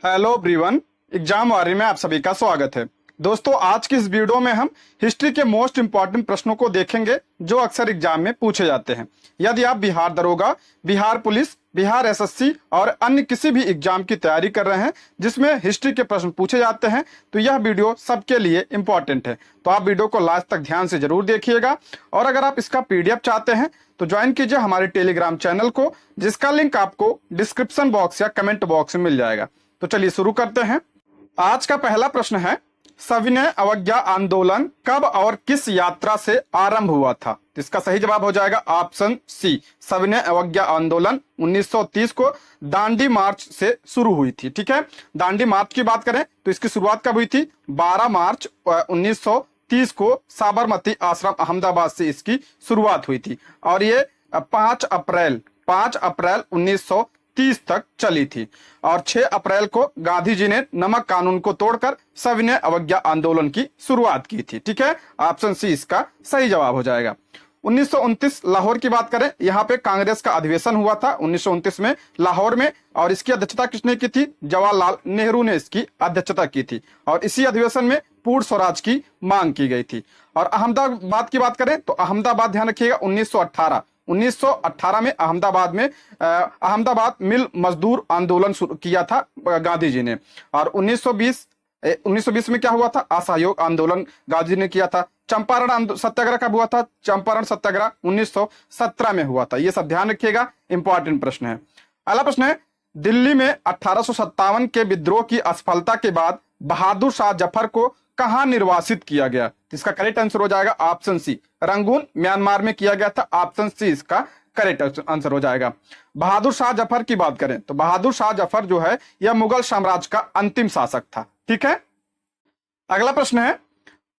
Hello everyone, exam वारी में आप सभी का स्वागत है। दोस्तों, आज की इस वीडियो में हम हिस्ट्री के मोस्ट इंपॉर्टेंट प्रश्नों को देखेंगे जो अक्सर एग्जाम में पूछे जाते हैं। यदि आप बिहार दरोगा, बिहार पुलिस, बिहार एसएससी और अन्य किसी भी एग्जाम की तैयारी कर रहे हैं जिसमें हिस्ट्री के प्रश्न पूछे जाते हैं तो यह वीडियो सबके लिए इंपॉर्टेंट है। तो आप वीडियो को लास्ट तक ध्यान से जरूर देखिएगा। और अगर आप इसका पीडीएफ चाहते हैं तो ज्वाइन कीजिए हमारे टेलीग्राम चैनल को, जिसका लिंक आपको डिस्क्रिप्शन बॉक्स या कमेंट बॉक्स में मिल जाएगा। तो चलिए शुरू करते हैं। आज का पहला प्रश्न है, सविनय अवज्ञा आंदोलन कब और किस यात्रा से आरंभ हुआ था? तो इसका सही जवाब हो जाएगा ऑप्शन सी। सविनय अवज्ञा आंदोलन 1930 को दांडी मार्च से शुरू हुई थी। ठीक है, दांडी मार्च की बात करें तो इसकी शुरुआत कब हुई थी? 12 मार्च 1930 को साबरमती आश्रम अहमदाबाद से इसकी शुरुआत हुई थी और ये 5 अप्रैल 1930 तक चली थी। और 6 अप्रैल को गांधी जी ने नमक कानून को तोड़कर सविनय अवज्ञा आंदोलन की शुरुआत की थी। ठीक है, ऑप्शन सी इसका सही जवाब हो जाएगा। 1929 लाहौर की बात करें, यहाँ पे कांग्रेस का अधिवेशन हुआ था 1929 में लाहौर में, और इसकी अध्यक्षता किसने की थी? जवाहरलाल नेहरू ने इसकी अध्यक्षता की थी और इसी अधिवेशन में पूर्ण स्वराज की मांग की गई थी। और अहमदाबाद की बात करें तो अहमदाबाद, ध्यान रखिएगा, 1918 में अहमदाबाद मिल मजदूर आंदोलन शुरू किया था गांधी जी ने। और 1920 में क्या हुआ था? असहयोग आंदोलन गांधी ने किया था। चंपारण सत्याग्रह कब हुआ था? चंपारण सत्याग्रह 1917 में हुआ था। ये सब ध्यान रखिएगा, इंपॉर्टेंट प्रश्न है। अगला प्रश्न है, दिल्ली में 1857 के विद्रोह की असफलता के बाद बहादुर शाह जफर को कहां निर्वासित किया गया? इसका करेक्ट आंसर हो जाएगा ऑप्शन सी, रंगून म्यांमार में किया गया था। ऑप्शन सी इसका करेक्ट आंसर हो जाएगा। बहादुर शाह जफर की बात करें तो बहादुर शाह जफर जो है यह मुगल साम्राज्य का अंतिम शासक था। ठीक है, अगला प्रश्न है,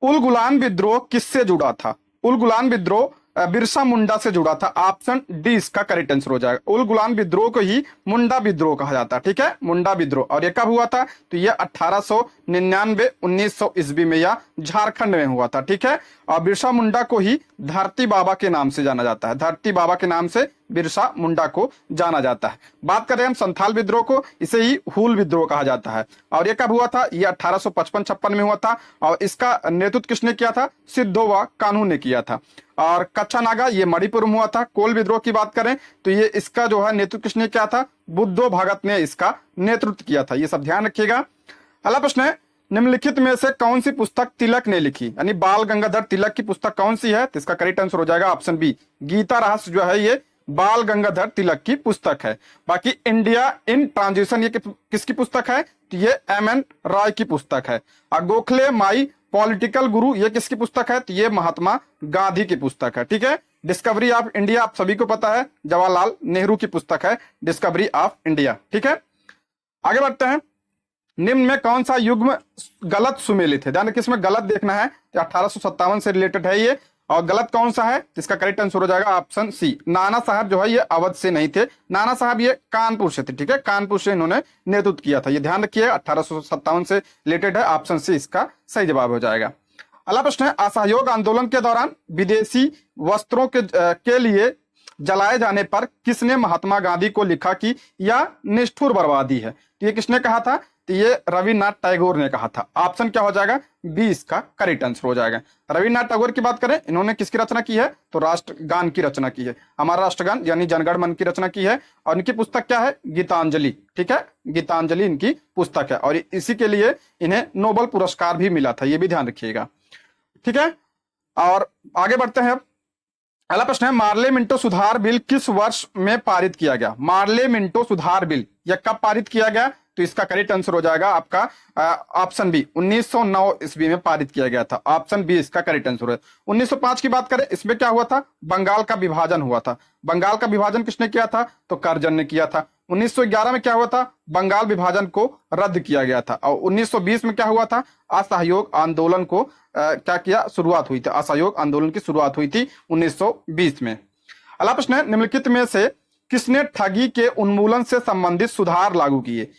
उल गुलान विद्रोह किससे जुड़ा था? उल गुलान विद्रोह बिरसा मुंडा से जुड़ा था। ऑप्शन डी इसका करेक्ट आंसर हो जाएगा। उल गुलान विद्रोह को ही मुंडा विद्रोह कहा जाता है। ठीक है, मुंडा विद्रोह। और ये कब हुआ था? तो ये 1899 1900 ईस्वी में या झारखंड में हुआ था। ठीक है, और बिरसा मुंडा को ही धरती बाबा के नाम से जाना जाता है। धरती बाबा के नाम से बिरसा मुंडा को जाना जाता है। बात करें हम संथाल विद्रोह को, इसे ही हूल विद्रोह कहा जाता है। और ये कब हुआ था? ये 1855-56 में हुआ था और इसका नेतृत्व किसने किया था? सिद्धोवा कान्हू ने किया था। और कच्चा नागा ये मणिपुर में हुआ था। कोल विद्रोह की बात करें तो ये इसका जो है नेतृत्व किसने किया था? बुद्धो भगत ने इसका नेतृत्व किया था। ये सब ध्यान रखिएगा। अगला प्रश्न है, निम्नलिखित में से कौन सी पुस्तक तिलक ने लिखी? यानी बाल गंगाधर तिलक की पुस्तक कौन सी है? तो इसका करेक्ट आंसर हो जाएगा ऑप्शन बी, गीता रहस्य जो है ये बाल गंगाधर तिलक की पुस्तक है। बाकी इंडिया इन ट्रांजिशन ये किसकी पुस्तक है? तो ये MN रॉय की पुस्तक है। और गोखले माई पॉलिटिकल गुरु ये किसकी पुस्तक है? तो ये महात्मा गांधी की पुस्तक है। ठीक है, डिस्कवरी ऑफ इंडिया आप सभी को पता है, जवाहरलाल नेहरू की पुस्तक है डिस्कवरी ऑफ इंडिया। ठीक है, आगे बढ़ते हैं। निम्न में कौन सा युग्म गलत सुमेलित है? ध्यान रखिए, इसमें गलत देखना है। 1857 से रिलेटेड है ये, और गलत कौन सा है? इसका करेक्ट आंसर हो जाएगा ऑप्शन सी, नाना साहब जो है ये अवध से नहीं थे। नाना साहब ये कानपुर से थे। ठीक है, कानपुर से इन्होंने नेतृत्व किया था। ये ध्यान रखिए, 1857 से रिलेटेड है। ऑप्शन सी इसका सही जवाब हो जाएगा। अगला प्रश्न है, असहयोग आंदोलन के दौरान विदेशी वस्त्रों के लिए जलाए जाने पर किसने महात्मा गांधी को लिखा कि यह निष्ठुर बर्बादी है? तो ये किसने कहा था? तो ये रविन्द्रनाथ टैगोर ने कहा था। ऑप्शन क्या हो जाएगा? बी इसका करेक्ट आंसर हो जाएगा। रविन्द्रनाथ टैगोर की बात करें, इन्होंने किसकी रचना की है? तो राष्ट्रगान की रचना की है। हमारा राष्ट्रगान यानी जनगण मन की रचना की है। और इनकी पुस्तक क्या है? गीतांजलि। ठीक है, गीतांजलि इनकी पुस्तक है और इसी के लिए इन्हें नोबेल पुरस्कार भी मिला था। ये भी ध्यान रखिएगा। ठीक है, और आगे बढ़ते हैं। अगला प्रश्न है, मार्ले मिंटो सुधार बिल किस वर्ष में पारित किया गया? मार्ले मिंटो सुधार बिल यह कब पारित किया गया? तो इसका करेक्ट आंसर हो जाएगा आपका ऑप्शन बी, 1909 ईस्वी में पारित किया गया था। ऑप्शन बी इसका करेक्ट आंसर है। 1905 की बात करें, इसमें क्या हुआ था? बंगाल का विभाजन हुआ था। बंगाल का विभाजन किसने किया था? तो करजन ने किया था। 1911 में क्या हुआ था? बंगाल विभाजन को रद्द किया गया था। और 1920 में क्या हुआ था? असहयोग आंदोलन को क्या किया? शुरुआत हुई थी। असहयोग आंदोलन की शुरुआत हुई थी 1920 में। अगला प्रश्न है, निम्नलिखित में से किसने ठगी के उन्मूलन से संबंधित सुधार लागू किए?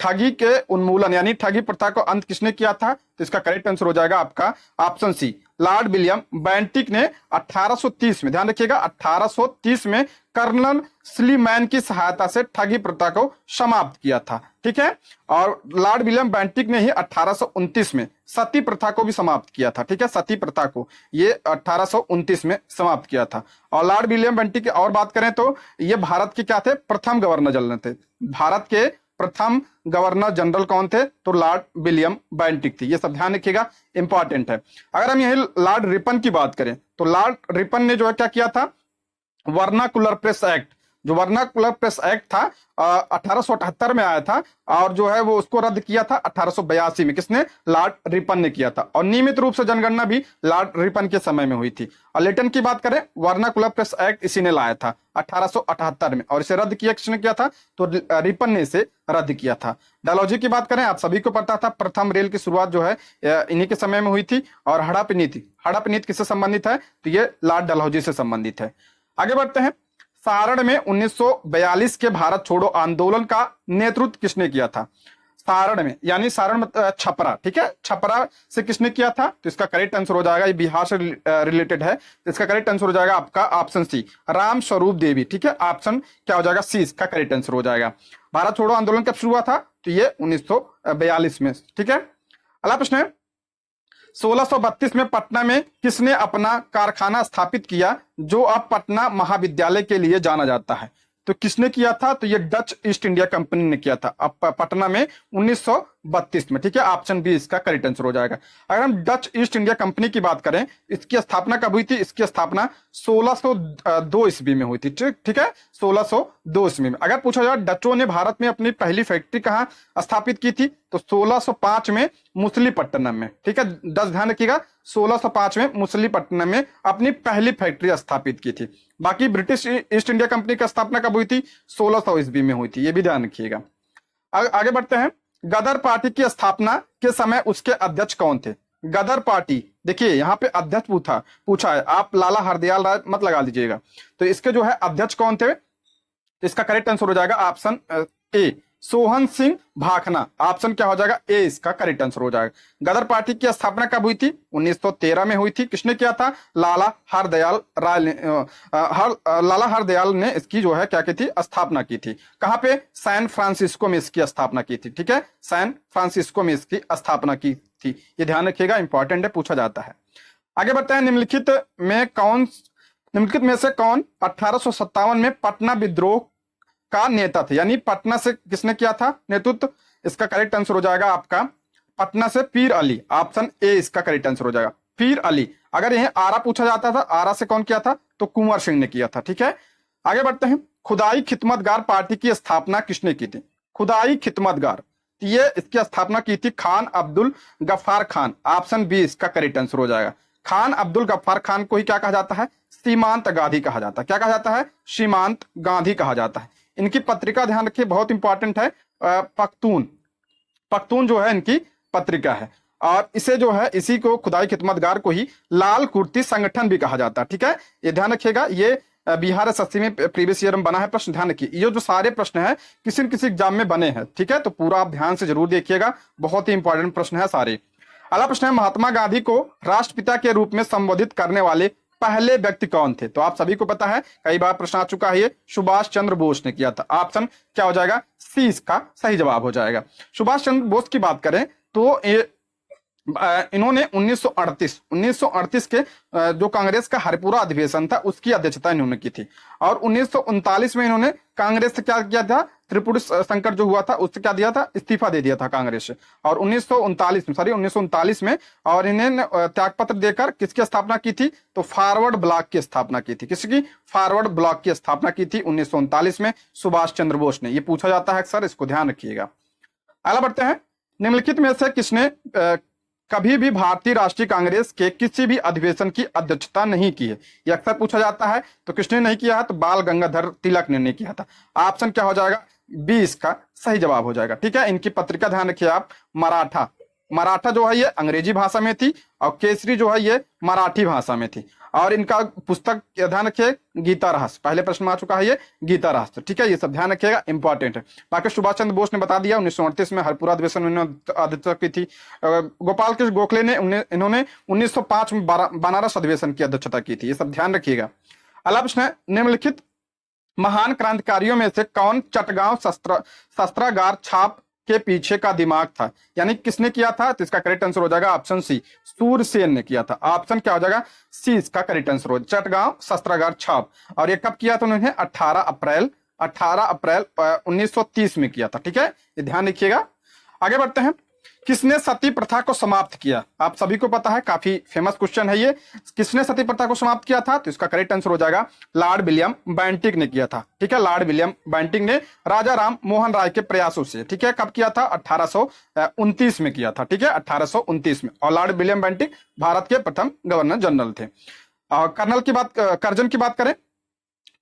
ठगी के उन्मूलन यानी ठगी प्रथा को अंत किसने किया था? तो इसका करेक्ट आंसर हो जाएगा आपका option C, lord William Bentinck ने 1830 में, ध्यान रखिएगा 1830 में कर्नल स्लीमैन की सहायता से ठगी प्रथा को समाप्त किया था। ठीक है, और लॉर्ड विलियम बेंटिक ने ही 1829 में सती प्रथा को भी समाप्त किया था। ठीक है, सती प्रथा को ये 1829 में समाप्त किया था। और लॉर्ड विलियम बेंटिक की और बात करें तो ये भारत के क्या थे, प्रथम गवर्नर जनरल थे। भारत के प्रथम गवर्नर जनरल कौन थे, तो लॉर्ड विलियम बेंटिक थे। ये सब ध्यान रखिएगा, इंपॉर्टेंट है। अगर हम यही लॉर्ड रिपन की बात करें तो लॉर्ड रिपन ने जो है क्या किया था, वर्नाकुलर प्रेस एक्ट, जो वर्नाकुलर प्रेस एक्ट था 1878 में आया था, और जो है वो उसको रद्द किया था 1882 में। किसने, लॉर्ड रिपन ने किया था। और नियमित रूप से जनगणना भी लॉर्ड रिपन के समय में हुई थी। और लेटन की बात करें, वर्नाकुलर प्रेस एक्ट इसी ने लाया था 1878 में, और इसे रद्द किया किसने किया था, तो रिपन ने इसे रद्द किया था। डालहौजी की बात करें, आप सभी को पता था प्रथम रेल की शुरुआत जो है इन्हीं के समय में हुई थी। और हड़प्पा नीति, हड़प्पा नीति किससे संबंधित है, तो ये लॉर्ड डालहौजी से संबंधित है। आगे बढ़ते हैं। सारण में 1942 के भारत छोड़ो आंदोलन का नेतृत्व किसने किया था, सारण में, यानी सारण छपरा। ठीक है, छपरा से किसने किया था, तो इसका करेक्ट आंसर हो जाएगा, ये बिहार से रिलेटेड है, तो इसका करेक्ट आंसर हो जाएगा आपका ऑप्शन सी, राम स्वरूप देवी। ठीक है, ऑप्शन क्या हो जाएगा, सी इसका करेक्ट आंसर हो जाएगा। भारत छोड़ो आंदोलन कब शुरू हुआ था, तो ये 1942 में। ठीक है, अगला प्रश्न है, 1632 में पटना में किसने अपना कारखाना स्थापित किया जो अब पटना महाविद्यालय के लिए जाना जाता है, तो किसने किया था, तो ये डच ईस्ट इंडिया कंपनी ने किया था अब पटना में 1932 में। ठीक है, ऑप्शन बी इसका करेक्ट आंसर हो जाएगा। अगर हम डच ईस्ट इंडिया कंपनी की बात करें, इसकी स्थापना कब हुई थी, इसकी स्थापना 1602 ईस्वी में हुई थी। ठीक है, 1602 ईस्वी में। अगर पूछा जाए डचों ने भारत में अपनी पहली फैक्ट्री कहाँ स्थापित की थी, तो 1605 में मुसलीपट्टनम में। ठीक है, डच ध्यान रखिएगा, 1605 में मुसलीपट्टनम में अपनी पहली फैक्ट्री स्थापित की थी। बाकी ब्रिटिश ईस्ट इंडिया कंपनी की स्थापना कब हुई थी, 1600 ईस्वी में हुई थी, ये भी ध्यान रखिएगा। आगे बढ़ते हैं। गदर पार्टी की स्थापना के समय उसके अध्यक्ष कौन थे, गदर पार्टी, देखिए यहाँ पे अध्यक्ष पूछा है, आप लाला हरदयाल राय मत लगा लीजिएगा। तो इसके जो है अध्यक्ष कौन थे, तो इसका करेक्ट आंसर हो जाएगा option A, Sohan Singh Bhakna. Option क्या हो जाएगा, ए इसका करेक्ट आंसर हो जाएगा। गदर पार्टी की स्थापना कब हुई थी, 1913 में हुई थी। किसने किया था, लाला हरदयाल राय ने, लाला हरदयाल ने इसकी जो है क्या की थी, स्थापना की थी। कहां पे, सैन फ्रांसिस्को में इसकी स्थापना की थी। ठीक है, सैन फ्रांसिस्को में इसकी स्थापना की थी, ये ध्यान रखिएगा, इंपॉर्टेंट है, पूछा जाता है। आगे बढ़ते हैं। निम्नलिखित में से कौन 1857 में पटना विद्रोह का नेता थे, यानी पटना से किसने किया था नेतृत्व, इसका करेक्ट आंसर हो जाएगा आपका पटना से पीर अली। ऑप्शन ए इसका करेक्ट आंसर हो जाएगा, पीर अली। अगर यह आरा पूछा जाता था, आरा से कौन किया था, तो कुंवर सिंह ने किया था। ठीक है, आगे बढ़ते हैं। खुदाई खिदमतगार पार्टी की स्थापना किसने की थी, खुदाई खिदमतगार, ये इसकी स्थापना की थी खान अब्दुल गफ्फार खान। ऑप्शन बी इसका करेक्ट आंसर हो जाएगा। खान अब्दुल गफ्फार खान को ही क्या कहा जाता है, सीमांत गांधी कहा जाता है। क्या कहा जाता है, सीमांत गांधी कहा जाता है। इनकी पत्रिका ध्यान रखिए, बहुत इंपॉर्टेंट है, पख्तून जो है इनकी पत्रिका है। और इसे जो है, इसी को खुदाई खिदमतगार को ही लाल कुर्ती संगठन भी कहा जाता है। ठीक है, ये ध्यान रखिएगा, ये बिहार एसएससी में प्रीवियस ईयर में बना है प्रश्न, ध्यान रखिए। ये जो सारे प्रश्न है किसी न किसी एग्जाम में बने हैं। ठीक है, तो पूरा आप ध्यान से जरूर देखिएगा, बहुत ही इंपॉर्टेंट प्रश्न है सारे। अगला प्रश्न है, महात्मा गांधी को राष्ट्रपिता के रूप में संबोधित करने वाले पहले व्यक्ति कौन थे, तो आप सभी को पता है, कई बार प्रश्न आ चुका है, ये सुभाष चंद्र बोस ने किया था। ऑप्शन क्या हो जाएगा, सी इसका सही जवाब हो जाएगा। सुभाष चंद्र बोस की बात करें तो इन्होंने 1938 के जो कांग्रेस का हरिपुरा अधिवेशन था उसकी अध्यक्षता इन्होंने की थी। और 1939 में इन्होंने कांग्रेस से क्या किया था, त्रिपुरी संकट जो हुआ था उससे क्या दिया था, इस्तीफा दे दिया था कांग्रेस से। और 1939 में और इन्हें त्यागपत्र देकर किसकी स्थापना की थी, तो फॉरवर्ड ब्लॉक की स्थापना की थी। किसकी, फॉरवर्ड ब्लॉक की स्थापना की थी 1939 में सुभाष चंद्र बोस ने। ये पूछा जाता है अक्सर, इसको ध्यान रखिएगा। अगला बढ़ते हैं। निम्नलिखित में से किसने कभी भी भारतीय राष्ट्रीय कांग्रेस के किसी भी अधिवेशन की अध्यक्षता नहीं की है, यह अक्सर पूछा जाता है। तो किसने नहीं किया है, तो बाल गंगाधर तिलक ने नहीं किया था। ऑप्शन क्या हो जाएगा, बी इसका सही जवाब हो जाएगा। ठीक है, इनकी पत्रिका ध्यान रखिए आप, मराठा, मराठा जो है ये अंग्रेजी भाषा में थी और केसरी जो है ये मराठी भाषा में थी। और इनका पुस्तक ध्यान रखिए गीता रहस्य, पहले प्रश्न में आ चुका है ये गीता रहस्य, ठीक है, ये सब ध्यान रखिएगा, इंपॉर्टेंट है। बाकी सुभाष चंद्र बोस ने बता दिया 1938 में हरपुरा अधिवेशन में अध्यक्षता की थी। गोपाल कृष्ण गोखले ने इन्होंने 1905 में बनारस अधिवेशन की अध्यक्षता की थी, ये सब ध्यान रखिएगा। अगला प्रश्न है, निम्नलिखित महान क्रांतिकारियों में से कौन चटगांव शस्त्रागार छाप के पीछे का दिमाग था, यानी किसने किया था? तो इसका करेक्ट आंसर हो जाएगा ऑप्शन सी, सूरसेन ने किया था। ऑप्शन क्या हो जाएगा? सी इसका करेक्ट आंसर हो, चटगांव शस्त्रागार छाप। और ये कब किया था उन्होंने? 18 अप्रैल 1930 में किया था, ठीक है, ये ध्यान रखिएगा। आगे बढ़ते हैं, किसने सती प्रथा को समाप्त किया? आप सभी को पता है, काफी फेमस क्वेश्चन है ये, किसने सती प्रथा को समाप्त किया था? तो इसका करेक्ट आंसर हो जाएगा लॉर्ड विलियम बेंटिक ने किया था, ठीक है, लॉर्ड विलियम बेंटिक ने राजा राम मोहन राय के प्रयासों से, ठीक है, कब किया था? 1829 में किया था, ठीक है, 1829 में। और लॉर्ड विलियम बेंटिक भारत के प्रथम गवर्नर जनरल थे। और कर्जन की बात करें,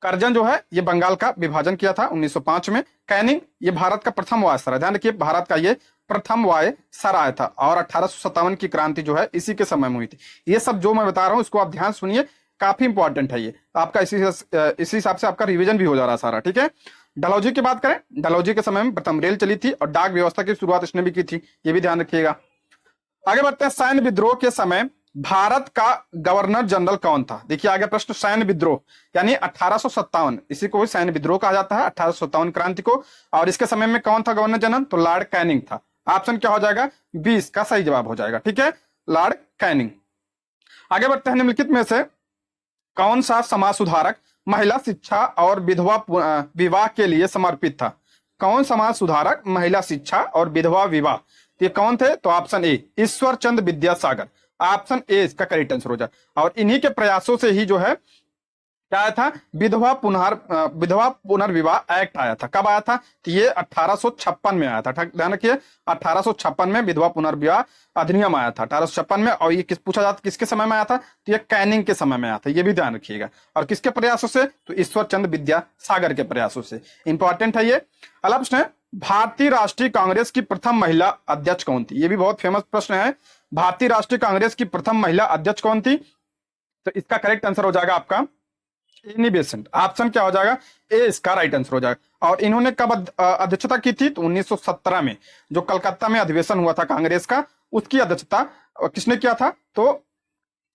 कर्जन जो है ये बंगाल का विभाजन किया था 1905 में। कैनिंग ये भारत का प्रथम वायसराय, ध्यान रखिए, भारत का ये प्रथम वायसराय था। और 1857 की क्रांति जो है इसी के समय में हुई थी। ये सब जो मैं बता रहा हूं इसको आप ध्यान सुनिए, काफी इंपॉर्टेंट है ये आपका, इसी हिसाब से आपका रिवीजन भी हो जा रहा है सारा, ठीक है। डलहौजी की बात करें, डलहौजी के समय में प्रथम रेल चली थी और डाक व्यवस्था की शुरुआत इसने भी की थी, ये भी ध्यान रखिएगा। आगे बढ़ते हैं, सैन्य विद्रोह के समय भारत का गवर्नर जनरल कौन था? देखिए आगे प्रश्न, सैन्य विद्रोह यानी 1857, इसी को सैन्य विद्रोह कहा जाता है, 1857 क्रांति को। और इसके समय में कौन था गवर्नर जनरल? तो लॉर्ड कैनिंग था। ऑप्शन क्या हो जाएगा? 20 का सही जवाब हो जाएगा, ठीक है, लॉर्ड कैनिंग। आगे बढ़ते हैं, निम्नलिखित में से कौन सा समाज सुधारक महिला शिक्षा और विधवा विवाह के लिए समर्पित था? कौन समाज सुधारक महिला शिक्षा और विधवा विवाह, ये कौन थे? तो option A, Ishwar Chandra Vidyasagar, option A इसका करेक्ट आंसर हो जाए। और इन्हीं के प्रयासों से ही जो है क्या आया था? विधवा पुनर्विवाह एक्ट आया था। कब आया था? तो ये 1856 में आया था, ध्यान रखिए, 1856 में विधवा पुनर्विवाह अधिनियम आया था 1856 में। और ये पूछा जाता किसके समय में आया था? तो ये कैनिंग के समय में आया था, ये भी ध्यान रखिएगा। और किसके प्रयासों से? तो ईश्वर चंद्र विद्यासागर के प्रयासों से। इंपॉर्टेंट है ये। अगला प्रश्न है, भारतीय राष्ट्रीय कांग्रेस की प्रथम महिला अध्यक्ष कौन थी? ये भी बहुत फेमस प्रश्न है, भारतीय राष्ट्रीय कांग्रेस की प्रथम महिला अध्यक्ष कौन थी? तो इसका करेक्ट आंसर हो जाएगा आपका एनी बेसेंट। ऑप्शन क्या हो जाएगा? ए इसका राइट आंसर हो जाएगा। और इन्होंने कब अध्यक्षता की थी? तो 1917 में, जो कलकत्ता में अधिवेशन हुआ था कांग्रेस का, उसकी अध्यक्षता किसने किया था? तो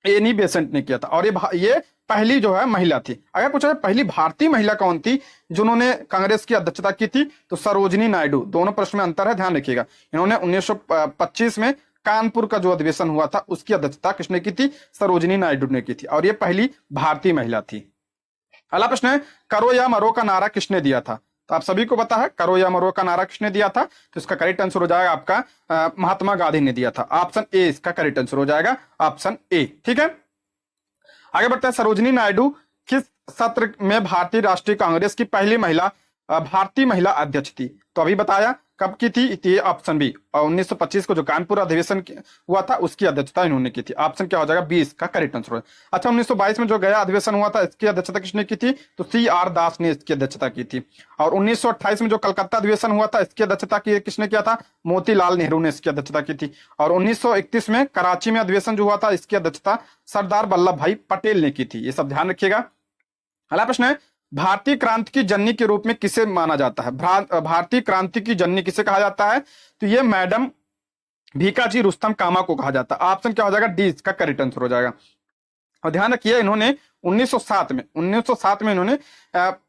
एनी बेसेंट ने किया था। और ये पहली जो है महिला थी। अगर पूछा जाए पहली भारतीय महिला कौन थी जिन्होंने कांग्रेस की अध्यक्षता की थी? तो सरोजिनी नायडू। दोनों प्रश्न में अंतर है, ध्यान रखिएगा। इन्होंने 1925 में कानपुर का जो अधिवेशन हुआ था उसकी अध्यक्षता किसने की थी? सरोजिनी नायडू ने की थी। और ये पहली भारतीय महिला थी। अगला प्रश्न है, करो या मरो का नारा किसने दिया था? तो आप सभी को पता है करो या मरो का नारा किसने दिया था? तो इसका करेक्ट आंसर हो जाएगा आपका महात्मा गांधी ने दिया था। ऑप्शन ए इसका करेक्ट आंसर हो जाएगा, ऑप्शन ए, ठीक है। आगे बढ़ते हैं, सरोजिनी नायडू किस सत्र में भारतीय राष्ट्रीय कांग्रेस की पहली महिला भारतीय महिला अध्यक्ष थी? तो अभी बताया कब की थी, ये ऑप्शन बी, और 1925 को जो कानपुर अधिवेशन हुआ था उसकी अध्यक्षता इन्होंने की थी। ऑप्शन क्या हो जाएगा? 20 का करेक्ट आंसर। अच्छा, 1922 में जो गया अधिवेशन हुआ था इसकी अध्यक्षता किसने की थी? तो CR दास ने इसकी अध्यक्षता की थी। और 1928 में जो कलकत्ता अधिवेशन हुआ था इसकी अध्यक्षता किसने किया था? मोतीलाल नेहरू ने इसकी अध्यक्षता की थी। और 1931 में कराची में अधिवेशन जो हुआ था इसकी अध्यक्षता सरदार वल्लभ भाई पटेल ने की थी। ये सब ध्यान रखिएगा। अगला प्रश्न है, भारतीय क्रांति की जननी के रूप में किसे माना जाता है? भारतीय क्रांति की जननी किसे कहा जाता है? तो ये मैडम भीकाजी रुस्तम कामा को कहा जाता है। ऑप्शन क्या हो जाएगा? डी इसका करेक्ट आंसर हो जाएगा। और ध्यान रखिए, इन्होंने 1907 में इन्होंने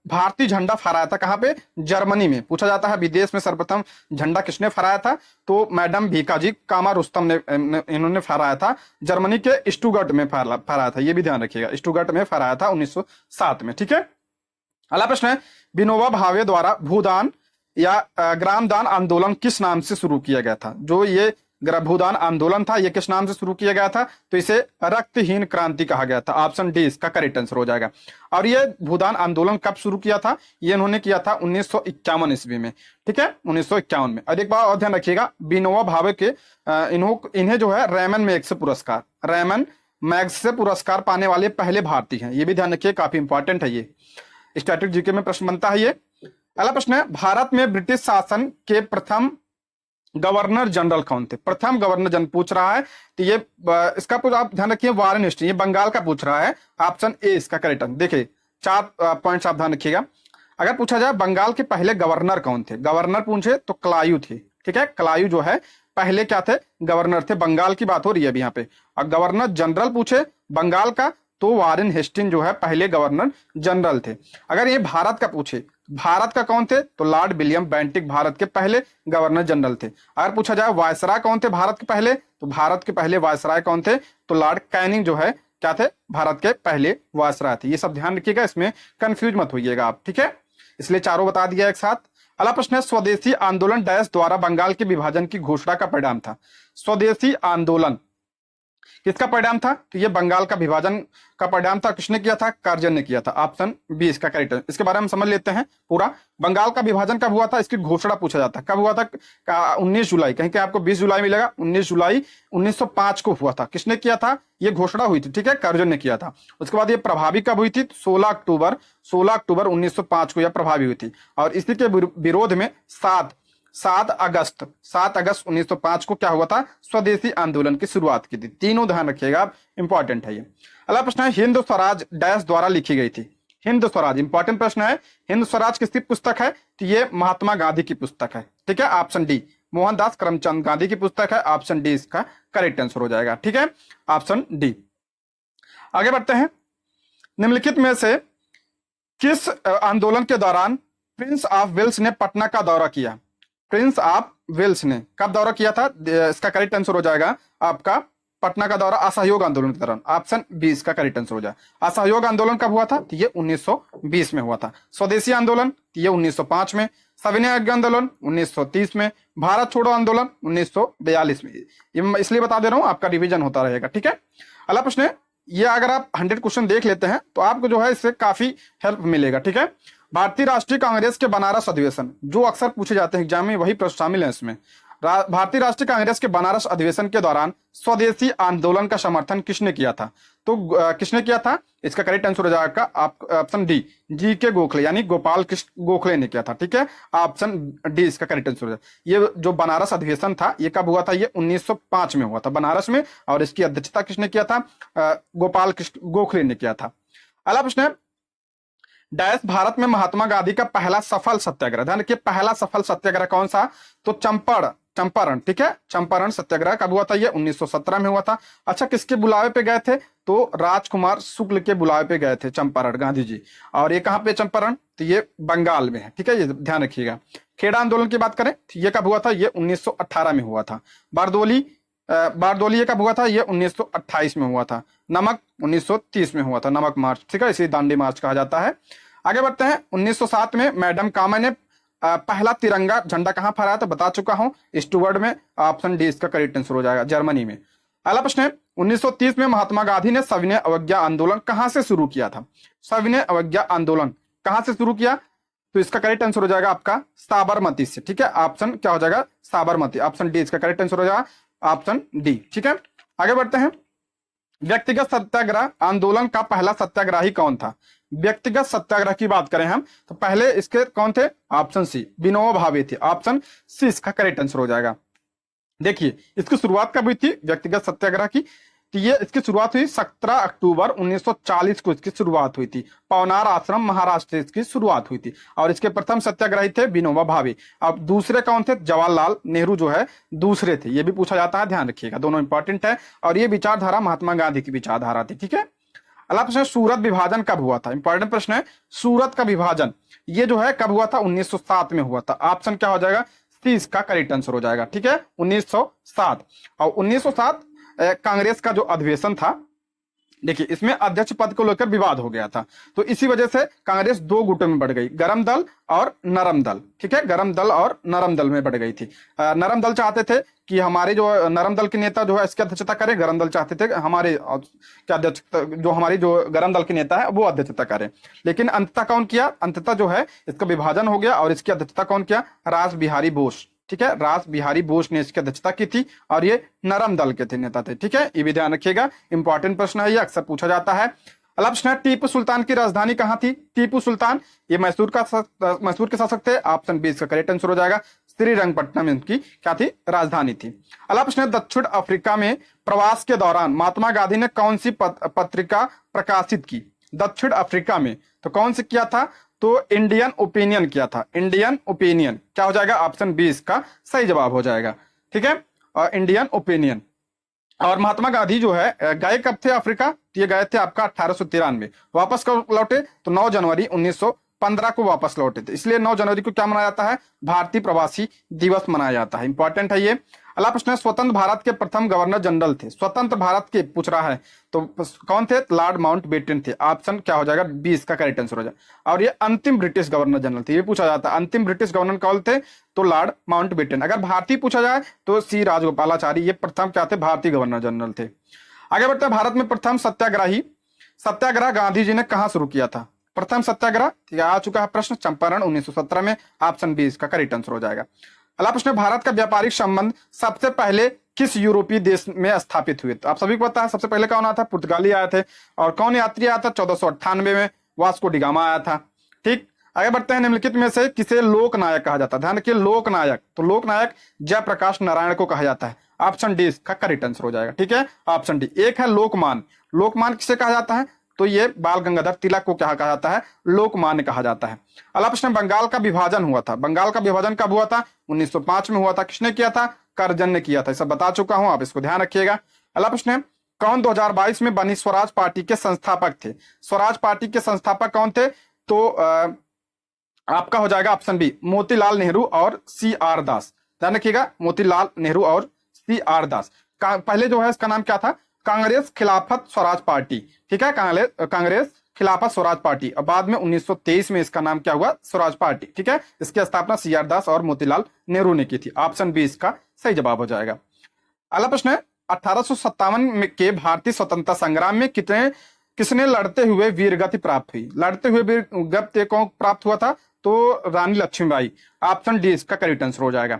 भारतीय झंडा फहराया था। कहां पे? जर्मनी में। पूछा जाता है विदेश में सर्वप्रथम झंडा किसने फहराया था? तो मैडम भीकाजी कामा रुस्तम ने इन्होंने फहराया था। जर्मनी के स्टुटगार्ट में फहराया था, ये भी ध्यान रखिएगा, स्टुटगार्ट में फहराया था 1907 में, ठीक है। अगला प्रश्न है, विनोबा भावे द्वारा भूदान या ग्रामदान आंदोलन किस नाम से शुरू किया गया था? जो ये भूदान आंदोलन था ये किस नाम से शुरू किया गया था? तो इसे रक्तहीन क्रांति कहा गया था। ऑप्शन डी इसका करेक्ट आंसर हो जाएगा। और ये भूदान आंदोलन कब शुरू किया था? ये इन्होंने किया था 1951 ईस्वी में, ठीक है, 1951 में। और एक बात और ध्यान रखिएगा, विनोबा भावे के इन्हें जो है रेमन मैग्स से पुरस्कार पाने वाले पहले भारतीय हैं, ये भी ध्यान रखिए, काफी इंपॉर्टेंट है ये, स्टैटिक जीके में प्रश्न बनता है ये। अगला प्रश्न है, भारत में ब्रिटिश शासन के प्रथम गवर्नर जनरल कौन थे? प्रथम गवर्नर जनरल पूछ रहा है, तो ये इसका कुछ आप ध्यान रखिए, वारेन हेस्टिंग, ये बंगाल का पूछ रहा है। ऑप्शन ए इसका करेक्ट आंसर। देखिए 4 पॉइंट्स आप ध्यान रखिएगा। अगर पूछा जाए बंगाल के पहले गवर्नर कौन थे, गवर्नर पूछे तो कलायु थे। ठीक है, कलायु जो है पहले क्या थे? गवर्नर थे। बंगाल की बात हो रही है अभी यहाँ पे। और गवर्नर जनरल पूछे बंगाल का, तो वारेन हेस्टिंग जो है पहले गवर्नर जनरल थे। अगर ये भारत का पूछे, भारत का कौन थे? तो लॉर्ड विलियम बेंटिक भारत के पहले गवर्नर जनरल थे। अगर पूछा जाए वायसराय कौन थे भारत के पहले, तो भारत के पहले वायसराय कौन थे? तो लॉर्ड कैनिंग जो है क्या थे? भारत के पहले वायसराय थे। ये सब ध्यान रखिएगा, इसमें कंफ्यूज मत होइएगा आप। ठीक है, इसलिए चारों बता दिया एक साथ। अगला प्रश्न है, स्वदेशी आंदोलन डैश द्वारा बंगाल के विभाजन की घोषणा का परिणाम था। स्वदेशी आंदोलन किसका परिणाम था? तो ये बंगाल का विभाजन का परिणाम था। किसने किया था? कर्जन ने किया था। ऑप्शन बी इसका करेक्ट है। इसके बारे में समझ लेते हैं पूरा। बंगाल का विभाजन कब हुआ था? इसकी घोषणा पूछा जाता है। कब हुआ था? 19 जुलाई, कहीं के आपको 20 जुलाई मिलेगा। 19 जुलाई 1905 को हुआ था। किसने किया था? ये घोषणा हुई थी। ठीक है, कर्जन ने किया था। उसके बाद ये प्रभावी कब हुई थी? 16 अक्टूबर 1905 को यह प्रभावी हुई थी। और इसी के विरोध में 7 अगस्त 1905 को क्या हुआ था? स्वदेशी आंदोलन की शुरुआत की थी। तीनों ध्यान रखिएगा आप, इंपॉर्टेंट है ये। अगला प्रश्न है, हिंद स्वराज डैश द्वारा लिखी गई थी। हिंद स्वराज इंपॉर्टेंट प्रश्न है। हिंद स्वराज किसकी पुस्तक है? तो ये महात्मा गांधी की पुस्तक है। ठीक है, ऑप्शन डी मोहनदास करमचंद गांधी की पुस्तक है। ऑप्शन डी इसका करेक्ट आंसर हो जाएगा। ठीक है, ऑप्शन डी। आगे बढ़ते हैं। निम्नलिखित में से किस आंदोलन के दौरान प्रिंस ऑफ वेल्स ने पटना का दौरा किया? प्रिंस ऑफ वेल्स ने कब दौरा किया था? इसका करेक्ट आंसर हो जाएगा आपका पटना का दौरा असहयोग आंदोलन के दौरान। ऑप्शन बी इसका करेक्ट आंसर हो जाएगा। असहयोग आंदोलन कब हुआ था? तो ये 1920 में हुआ था। स्वदेशी आंदोलन तो ये 1905 में। सविनय अवज्ञा आंदोलन 1930 में। भारत छोड़ो आंदोलन 1942 में। इसलिए बता दे रहा हूं, आपका रिवीजन होता रहेगा। ठीक है, अगला प्रश्न है, ये अगर आप 100 क्वेश्चन देख लेते हैं तो आपको जो है इससे काफी हेल्प मिलेगा। ठीक है, भारतीय राष्ट्रीय कांग्रेस के बनारस अधिवेशन, जो अक्सर पूछे जाते हैं एग्जाम में, वही प्रश्न शामिल है इसमें। भारतीय राष्ट्रीय कांग्रेस के बनारस अधिवेशन के दौरान स्वदेशी आंदोलन का समर्थन किसने किया था? तो किसने किया था? इसका करेक्ट आंसर हो जाएगा आप ऑप्शन डी जी के गोखले, यानी गोपाल कृष्ण गोखले ने किया था। ठीक है, ऑप्शन डी इसका करेक्ट आंसर हो जाएगा। ये जो बनारस अधिवेशन था ये कब हुआ था? ये 1905 में हुआ था बनारस में। और इसकी अध्यक्षता किसने किया था? गोपाल कृष्ण गोखले ने किया था। अगला प्रश्न है, डैश भारत में महात्मा गांधी का पहला सफल सत्याग्रह, ध्यान रखिए पहला सफल सत्याग्रह कौन सा? तो चंपारण। ठीक है, चंपारण सत्याग्रह कब हुआ था? ये 1917 में हुआ था। अच्छा, किसके बुलावे पे गए थे? तो राजकुमार शुक्ल के बुलावे पे गए थे चंपारण गांधी जी। और ये कहां पे चंपारण? तो ये बंगाल में है। ठीक है, ये ध्यान रखिएगा। खेड़ा आंदोलन की बात करें तो ये कब हुआ था? ये 1918 में हुआ था। बारदोली ये कब हुआ था? ये 1928 में हुआ था। नमक 1930 में हुआ था, नमक मार्च। ठीक है, इसे दांडी मार्च कहा जाता है। आगे बढ़ते हैं। 1907 में मैडम कामा ने पहला तिरंगा झंडा कहां फहराया? तो बता चुका हूं, स्टुअर्ट में। ऑप्शन डी इसका करेक्ट आंसर हो जाएगा, जर्मनी में। अगला प्रश्न है, 1930 में महात्मा गांधी ने सविनय अवज्ञा आंदोलन कहां से शुरू किया था? सविनय अवज्ञा आंदोलन कहां से शुरू किया? तो इसका करेक्ट आंसर हो जाएगा आपका साबरमती से। ठीक है, ऑप्शन क्या हो जाएगा? साबरमती। ऑप्शन डी इसका करेक्ट आंसर हो जाएगा, ऑप्शन डी। ठीक है, आगे बढ़ते हैं। व्यक्तिगत सत्याग्रह आंदोलन का पहला सत्याग्रही कौन था? व्यक्तिगत सत्याग्रह की बात करें हम तो पहले इसके कौन थे? ऑप्शन सी विनोबा भावे थे। ऑप्शन सी इसका करेक्ट आंसर हो जाएगा। देखिए इसकी शुरुआत कब हुई थी व्यक्तिगत सत्याग्रह की? तो ये इसकी शुरुआत हुई 17 अक्टूबर 1940 को इसकी शुरुआत हुई थी। पवनार आश्रम महाराष्ट्र से इसकी शुरुआत हुई थी। और इसके प्रथम सत्याग्रही थे विनोबा भावे। अब दूसरे कौन थे? जवाहरलाल नेहरू जो है दूसरे थे। ये भी पूछा जाता है, ध्यान रखिएगा, दोनों इंपॉर्टेंट है। और ये विचारधारा महात्मा गांधी की विचारधारा थी। ठीक है, अगला प्रश्न है, सूरत विभाजन कब हुआ था? इंपॉर्टेंट प्रश्न है। सूरत का विभाजन ये जो है कब हुआ था? 1907 में हुआ था। ऑप्शन क्या हो जाएगा? सी इसका करेक्ट आंसर हो जाएगा। ठीक है, 1907। और 1907 कांग्रेस का जो अधिवेशन था, देखिए इसमें अध्यक्ष पद को लेकर विवाद हो गया था। तो इसी वजह से कांग्रेस दो गुटों में बढ़ गई, गरम दल और नरम दल। ठीक है, गरम दल और नरम दल में बढ़ गई थी। नरम दल चाहते थे कि हमारे जो नरम दल के नेता जो है इसकी अध्यक्षता करे। गरम दल चाहते थे हमारे क्या अध्यक्षता, जो हमारी जो गरम दल के नेता है वो अध्यक्षता करे। लेकिन अंततः कौन किया? अंततः जो है इसका विभाजन हो गया और इसकी अध्यक्षता कौन किया? रास बिहारी बोस। ठीक है, रास बिहारी बोस ने इसकी अध्यक्षता की थी और ये नरम दल के थे नेता थे। ठीक है, ये भी ध्यान रखिएगा, इंपॉर्टेंट प्रश्न है, ये अक्सर पूछा जाता है। अगला प्रश्न है, टीपू सुल्तान की राजधानी कहां थी? टीपू सुल्तान ये मैसूर के शासक थे। ऑप्शन बी इसका करेक्ट आंसर हो जाएगा। श्रीरंगपट्टनम इनकी क्या थी, राजधानी थी। अगला प्रश्न है, दक्षिण अफ्रीका में प्रवास के दौरान महात्मा गांधी ने कौन सी पत्रिका प्रकाशित की? दक्षिण अफ्रीका में तो कौन सी किया था? तो इंडियन ओपिनियन किया था। इंडियन ओपिनियन क्या हो जाएगा? ऑप्शन बी इसका सही जवाब हो जाएगा। ठीक है, इंडियन ओपिनियन। और महात्मा गांधी जो है गए कब थे अफ्रीका? तो ये गए थे आपका 1893। वापस कब लौटे? तो 9 जनवरी 1915 को वापस लौटे थे। इसलिए 9 जनवरी को क्या मनाया जाता है? भारतीय प्रवासी दिवस मनाया जाता है। इंपॉर्टेंट है ये। अगला प्रश्न है, स्वतंत्र भारत के प्रथम गवर्नर जनरल थे। स्वतंत्र भारत के पूछ रहा है तो कौन थे? लॉर्ड माउंटबेटन थे। ऑप्शन क्या हो जाएगा? बी इसका करेक्ट आंसर हो जाएगा। और ये अंतिम ब्रिटिश गवर्नर जनरल थे। ये पूछा जाता है अंतिम ब्रिटिश गवर्नर कौन थे? तो लॉर्ड माउंटबेटन। अगर भारतीय पूछा जाए तो सी राजगोपालाचारी, ये प्रथम क्या थे? भारतीय गवर्नर जनरल थे। आगे बढ़ते हैं, भारत में प्रथम सत्याग्रह गांधी जी ने कहां शुरू किया था? प्रथम सत्याग्रह आ चुका है प्रश्न, चंपारण 1917 में। ऑप्शन बी इसका करेक्ट आंसर हो जाएगा। अगला प्रश्न, भारत का व्यापारिक संबंध सबसे पहले किस यूरोपीय देश में स्थापित हुए? तो आप सभी को पता है सबसे पहले कौन आया था? पुर्तगाली आए थे। और कौन यात्री आया था? 1498 में वास्को डिगामा आया था। ठीक, आगे बढ़ते हैं, निम्नलिखित में से किसे लोकनायक कहा जाता है? ध्यान रखिए, लोकनायक, तो लोकनायक जयप्रकाश नारायण को कहा जाता है। ऑप्शन डी इसका करेक्ट आंसर हो जाएगा। ठीक है, ऑप्शन डी। एक है लोकमान। लोकमान किसे कहा जाता है? तो ये बाल गंगाधर तिलक को क्या कहा जाता है? लोकमान्य कहा जाता है। अगला प्रश्न, बंगाल का विभाजन हुआ था। बंगाल का विभाजन कब हुआ था? 1905 में हुआ था। किसने किया था? करजन ने किया था। सब बता चुका हूं, आप इसको ध्यान रखिएगा। अगला प्रश्न है, कौन 2022 में बनी स्वराज पार्टी के संस्थापक थे? स्वराज पार्टी के संस्थापक कौन थे? तो आपका हो जाएगा ऑप्शन बी, मोतीलाल नेहरू और सी आर दास। ध्यान रखिएगा, मोतीलाल नेहरू और सी आर दास। पहले जो है इसका नाम क्या था? कांग्रेस खिलाफत स्वराज पार्टी। ठीक है, कांग्रेस खिलाफत स्वराज पार्टी। और बाद में 1923 में इसका नाम क्या हुआ? स्वराज पार्टी। ठीक है, इसकी स्थापना सी आर दास और मोतीलाल नेहरू ने की थी। ऑप्शन बी इसका सही जवाब हो जाएगा। अगला प्रश्न है, 1857 के भारतीय स्वतंत्रता संग्राम में किसने लड़ते हुए वीरगति प्राप्त हुई? लड़ते हुए वीरगति कौन प्राप्त हुआ था? तो रानी लक्ष्मीबाई। ऑप्शन डी इसका करेक्ट आंसर हो जाएगा।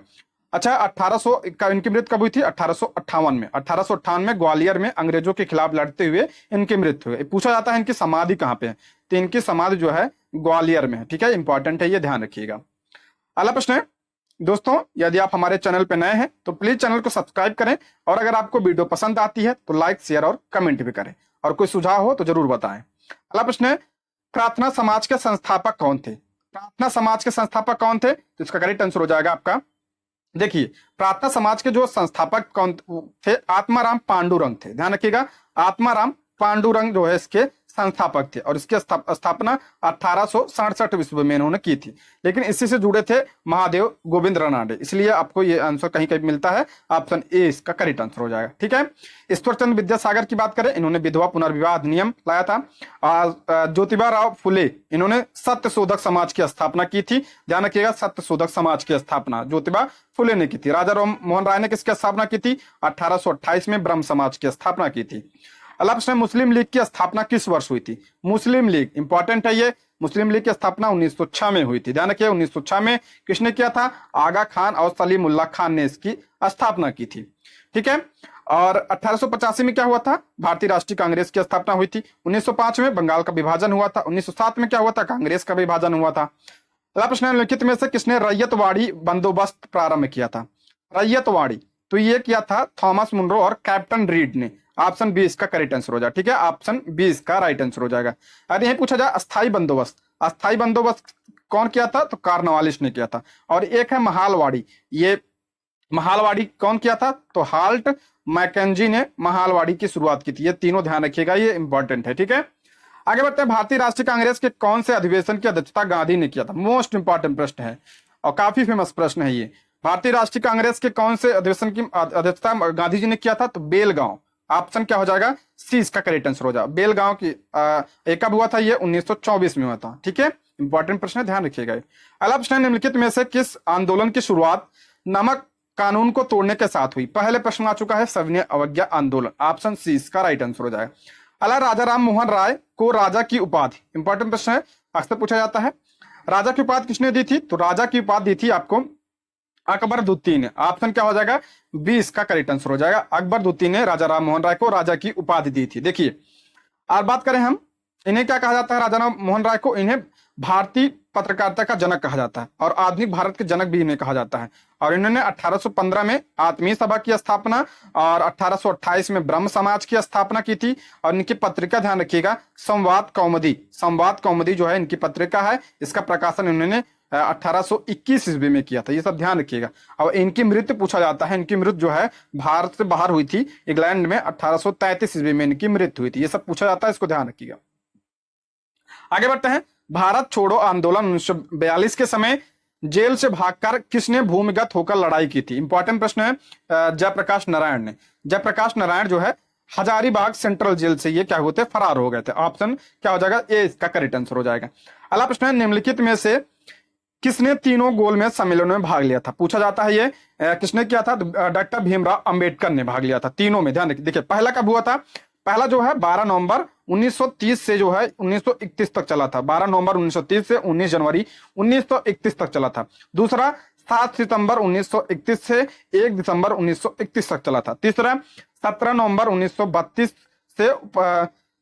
अच्छा, 1800 इनकी मृत्यु कब हुई थी? 1858 में। 1858 में ग्वालियर में अंग्रेजों के खिलाफ लड़ते हुए इनकी मृत्यु हुई। पूछा जाता है इनकी समाधि कहाँ पे है? तो इनकी समाधि जो है ग्वालियर में है। ठीक है, इंपॉर्टेंट है, ये ध्यान रखिएगा। अगला प्रश्न है, दोस्तों यदि आप हमारे चैनल पे नए हैं तो प्लीज चैनल को सब्सक्राइब करें, और अगर आपको वीडियो पसंद आती है तो लाइक, शेयर और कमेंट भी करें, और कोई सुझाव हो तो जरूर बताएं। अगला प्रश्न है, प्रार्थना समाज के संस्थापक कौन थे? प्रार्थना समाज के संस्थापक कौन थे? तो इसका करेक्ट आंसर हो जाएगा आपका, देखिए, प्रार्थना समाज के जो संस्थापक कौन थे? आत्माराम पांडुरंग थे। ध्यान रखिएगा, आत्माराम पांडुरंग जो है इसके संस्थापक थे, और इसकी स्थापना 1867 ईस्वी में इन्होंने की थी। लेकिन इसी से जुड़े थे महादेव गोविंद रानडे, इसलिए आपको ये आंसर कहीं कहीं मिलता है। ऑप्शन ए इसका करेक्ट आंसर हो जाएगा। ठीक है, ईश्वर चंद्र विद्यासागर की बात करें, इन्होंने विधवा पुनर्विवाह अधिनियम लाया था। ज्योतिबा राव फुले, इन्होंने सत्य शोधक समाज की स्थापना की थी। ध्यान रखिएगा, सत्य शोधक समाज की स्थापना ज्योतिबा फुले ने की थी। राजा राम मोहन राय ने किसकी स्थापना की थी? 1828 में ब्रह्म समाज की स्थापना की थी। अगला प्रश्न, मुस्लिम लीग की स्थापना किस वर्ष हुई थी? मुस्लिम लीग, इंपॉर्टेंट है ये। मुस्लिम लीग की स्थापना 1906 में हुई थी। ध्यान रखिए, 1906 में किसने किया था? आगा खान और सलीमुल्लाह खान ने इसकी स्थापना की थी। ठीक है, और 1885 में क्या हुआ था? भारतीय राष्ट्रीय कांग्रेस की स्थापना हुई थी। 1905 में बंगाल का विभाजन हुआ था। 1907 में क्या हुआ था? कांग्रेस का विभाजन हुआ था। अगला प्रश्न, निम्नलिखित में से किसने रैयतवाड़ी बंदोबस्त प्रारंभ किया था? रैयतवाड़ी, तो ये किया था थॉमस मुनरो और कैप्टन रीड ने। ऑप्शन बी इसका करेक्ट आंसर हो जाएगा। ठीक है, ऑप्शन बी इसका राइट आंसर हो जाएगा। अरे यही पूछा जाए अस्थाई बंदोबस्त, अस्थाई बंदोबस्त कौन किया था? तो कार्नवालिस ने किया था। और एक है महालवाड़ी, ये महालवाड़ी कौन किया था? तो हाल्ट मैकेंजी ने महालवाड़ी की शुरुआत की थी। ये तीनों ध्यान रखिएगा, ये इंपॉर्टेंट है। ठीक है, आगे बढ़ते हैं, भारतीय राष्ट्रीय कांग्रेस के कौन से अधिवेशन की अध्यक्षता गांधी ने किया था? मोस्ट इंपॉर्टेंट प्रश्न है और काफी फेमस प्रश्न है ये। भारतीय राष्ट्रीय कांग्रेस के कौन से अधिवेशन की अध्यक्षता गांधी जी ने किया था? तो बेलगांव। ऑप्शन क्या हो जाएगा? सी इसका करेक्ट आंसर हो जाएगा। बेलगांव की एक कब हुआ था? ये 1924 में हुआ था। ठीक है, इंपॉर्टेंट प्रश्न है, ध्यान रखिएगा। अगला प्रश्न, निम्नलिखित में से किस आंदोलन की शुरुआत नमक कानून को तोड़ने के साथ हुई? पहले प्रश्न आ चुका है, सविनय अवज्ञा आंदोलन। ऑप्शन सी इसका राइट आंसर हो जाएगा। अगला, राजा राम मोहन राय को राजा की उपाधि, इंपॉर्टेंट प्रश्न है, अक्सर पूछा जाता है। राजा की उपाधि किसने दी थी? तो राजा की उपाधि दी थी आपको अकबर द्वितीय ने। ऑप्शन क्या हो जाएगा? बी इसका करेक्ट आंसर हो जाएगा। अकबर द्वितीय ने राजा राम मोहन राय को राजा की उपाधि दी थी। देखिए, और बात करें हम, इन्हें क्या कहा जाता है? राजा राम मोहन राय को इन्हें भारतीय पत्रकारिता का जनक कहा जाता है और आधुनिक भारत के जनक भी इन्हें कहा जाता है। और इन्होंने 1815 में आत्मीय सभा की स्थापना और 1828 में ब्रह्म समाज की स्थापना की थी। और इनकी पत्रिका ध्यान रखिएगा संवाद कौमुदी, संवाद कौमुदी जो है इनकी पत्रिका है, इसका प्रकाशन इन्होंने 1821 ईस्वी में किया था। ये सब ध्यान रखिएगा। और इनकी मृत्यु पूछा जाता है, इनकी मृत्यु जो है भारत से बाहर हुई थी, इंग्लैंड में 1833 ईस्वी में इनकी मृत्यु हुई थी। ये सब पूछा जाता है, इसको ध्यान रखिएगा। आगे बढ़ते हैं। भारत छोड़ो आंदोलन 1942 के समय जेल से भागकर किसने भूमिगत होकर लड़ाई की थी? इंपॉर्टेंट प्रश्न है। जयप्रकाश नारायण ने। जयप्रकाश नारायण जो है हजारीबाग सेंट्रल जेल से ये क्या हुए थे? फरार हो गए थे। ऑप्शन क्या हो जाएगा? ए इसका करेक्ट आंसर हो जाएगा। अगला प्रश्न है, निम्नलिखित में से किसने तीनों गोलमेज सम्मेलनों में भाग लिया था? पूछा जाता है ये किसने किया था? डॉक्टर भीमराव अंबेडकर ने भाग लिया था तीनों में। ध्यान देखिए, पहला कब हुआ था? पहला जो है 12 नवंबर 1930 से जो है 1931 तक चला था। 12 नवंबर 1930 से 19 जनवरी 1931 तक चला था। दूसरा 7 सितंबर 1931 से 1 दिसंबर 1931 तक चला था। तीसरा 17 नवंबर 1932 से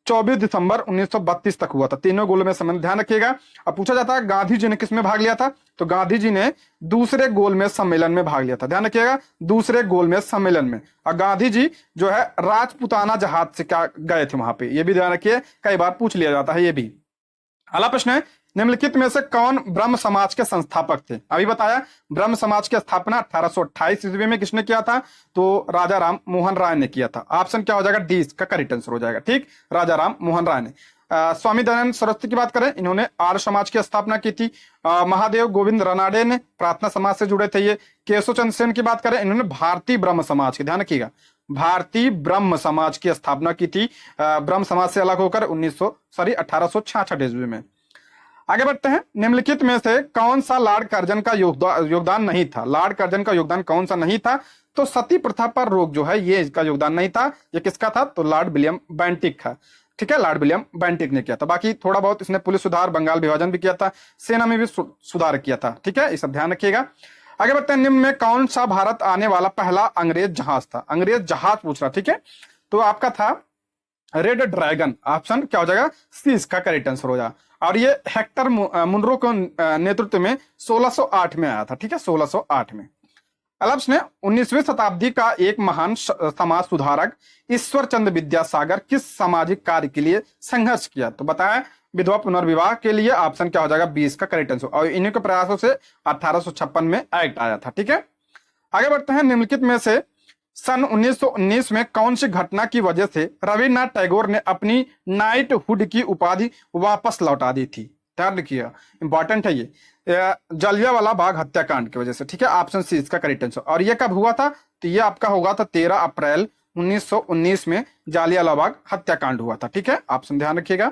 24 दिसंबर 1932 तक हुआ था। तीनों गोलमेज सम्मेलन ध्यान रखिएगा। अब पूछा जाता है गांधी जी ने किसमें भाग लिया था? तो गांधी जी ने दूसरे गोलमेज सम्मेलन में भाग लिया था। ध्यान रखिएगा, दूसरे गोलमेज सम्मेलन में। और गांधी जी जो है राजपुताना जहाज से क्या गए थे वहां पे, ये भी ध्यान रखिए, कई बार पूछ लिया जाता है ये भी। अगला प्रश्न है, निम्नलिखित में से कौन ब्रह्म समाज के संस्थापक थे? अभी बताया ब्रह्म समाज की स्थापना 1828 ईस्वी में किसने किया था? तो राजा राम मोहन राय ने किया था। ऑप्शन क्या हो जाएगा? डी इसका करेक्ट आंसर हो जाएगा। ठीक, राजा राम मोहन राय ने। स्वामी दयानंद सरस्वती की बात करें, इन्होंने आर्य समाज की स्थापना की थी। महादेव गोविंद रानाडे ने प्रार्थना समाज से जुड़े थे ये। केशव चंद्र सेन की बात करें, इन्होंने भारतीय ब्रह्म समाज की, ध्यान रखिएगा, भारतीय ब्रह्म समाज की स्थापना की थी। ब्रह्म समाज से अलग होकर 1866 ईस्वी में। आगे बढ़ते हैं। निम्नलिखित में से कौन सा लॉर्ड कर्जन का योगदान नहीं था? लॉर्ड कर्जन का योगदान कौन सा नहीं था? तो सती प्रथा पर रोक जो है ये इसका योगदान नहीं था। ये किसका था? तो लॉर्ड विलियम बेंटिक का। ठीक है, लॉर्ड विलियम बेंटिक ने किया था। बाकी थोड़ा बहुत इसने पुलिस सुधार, बंगाल विभाजन भी किया था, सेना में भी सुधार किया था। ठीक है, ये सब ध्यान रखिएगा। आगे बढ़ते हैं। निम्न में कौन सा भारत आने वाला पहला अंग्रेज जहाज था? अंग्रेज जहाज पूछ रहा। ठीक है, तो आपका था रेड ड्रैगन। ऑप्शन क्या हो जाएगा? सी इसका करेक्ट आंसर हो जाएगा। और ये हेक्टर मुनरो के नेतृत्व में 1608 में आया था। ठीक है, 1608 में। अल्प्स ने 19वीं शताब्दी का एक महान समाज सुधारक ईश्वर चंद्र विद्यासागर किस सामाजिक कार्य के लिए संघर्ष किया? तो बताया विधवा पुनर्विवाह के लिए। ऑप्शन क्या हो जाएगा? 20 का करेक्ट आंसर। और इन्हीं के प्रयासों से 1856 में एक्ट आया था। ठीक है, आगे बढ़ते हैं। निम्नलिखित में से सन 1919 में कौन सी घटना की वजह से रविन्द्रनाथ टैगोर ने अपनी नाइटहुड की उपाधि वापस लौटा दी थी? ध्यान रखिए, इंपॉर्टेंट है ये। जलियांवाला बाग हत्याकांड की वजह से। ठीक है, ऑप्शन सी इसका करेक्ट आंसर। और ये कब हुआ था? तो ये आपका होगा था 13 अप्रैल 1919 में जलियांवाला बाग हत्याकांड हुआ था। ठीक है, ऑप्शन ध्यान रखिएगा।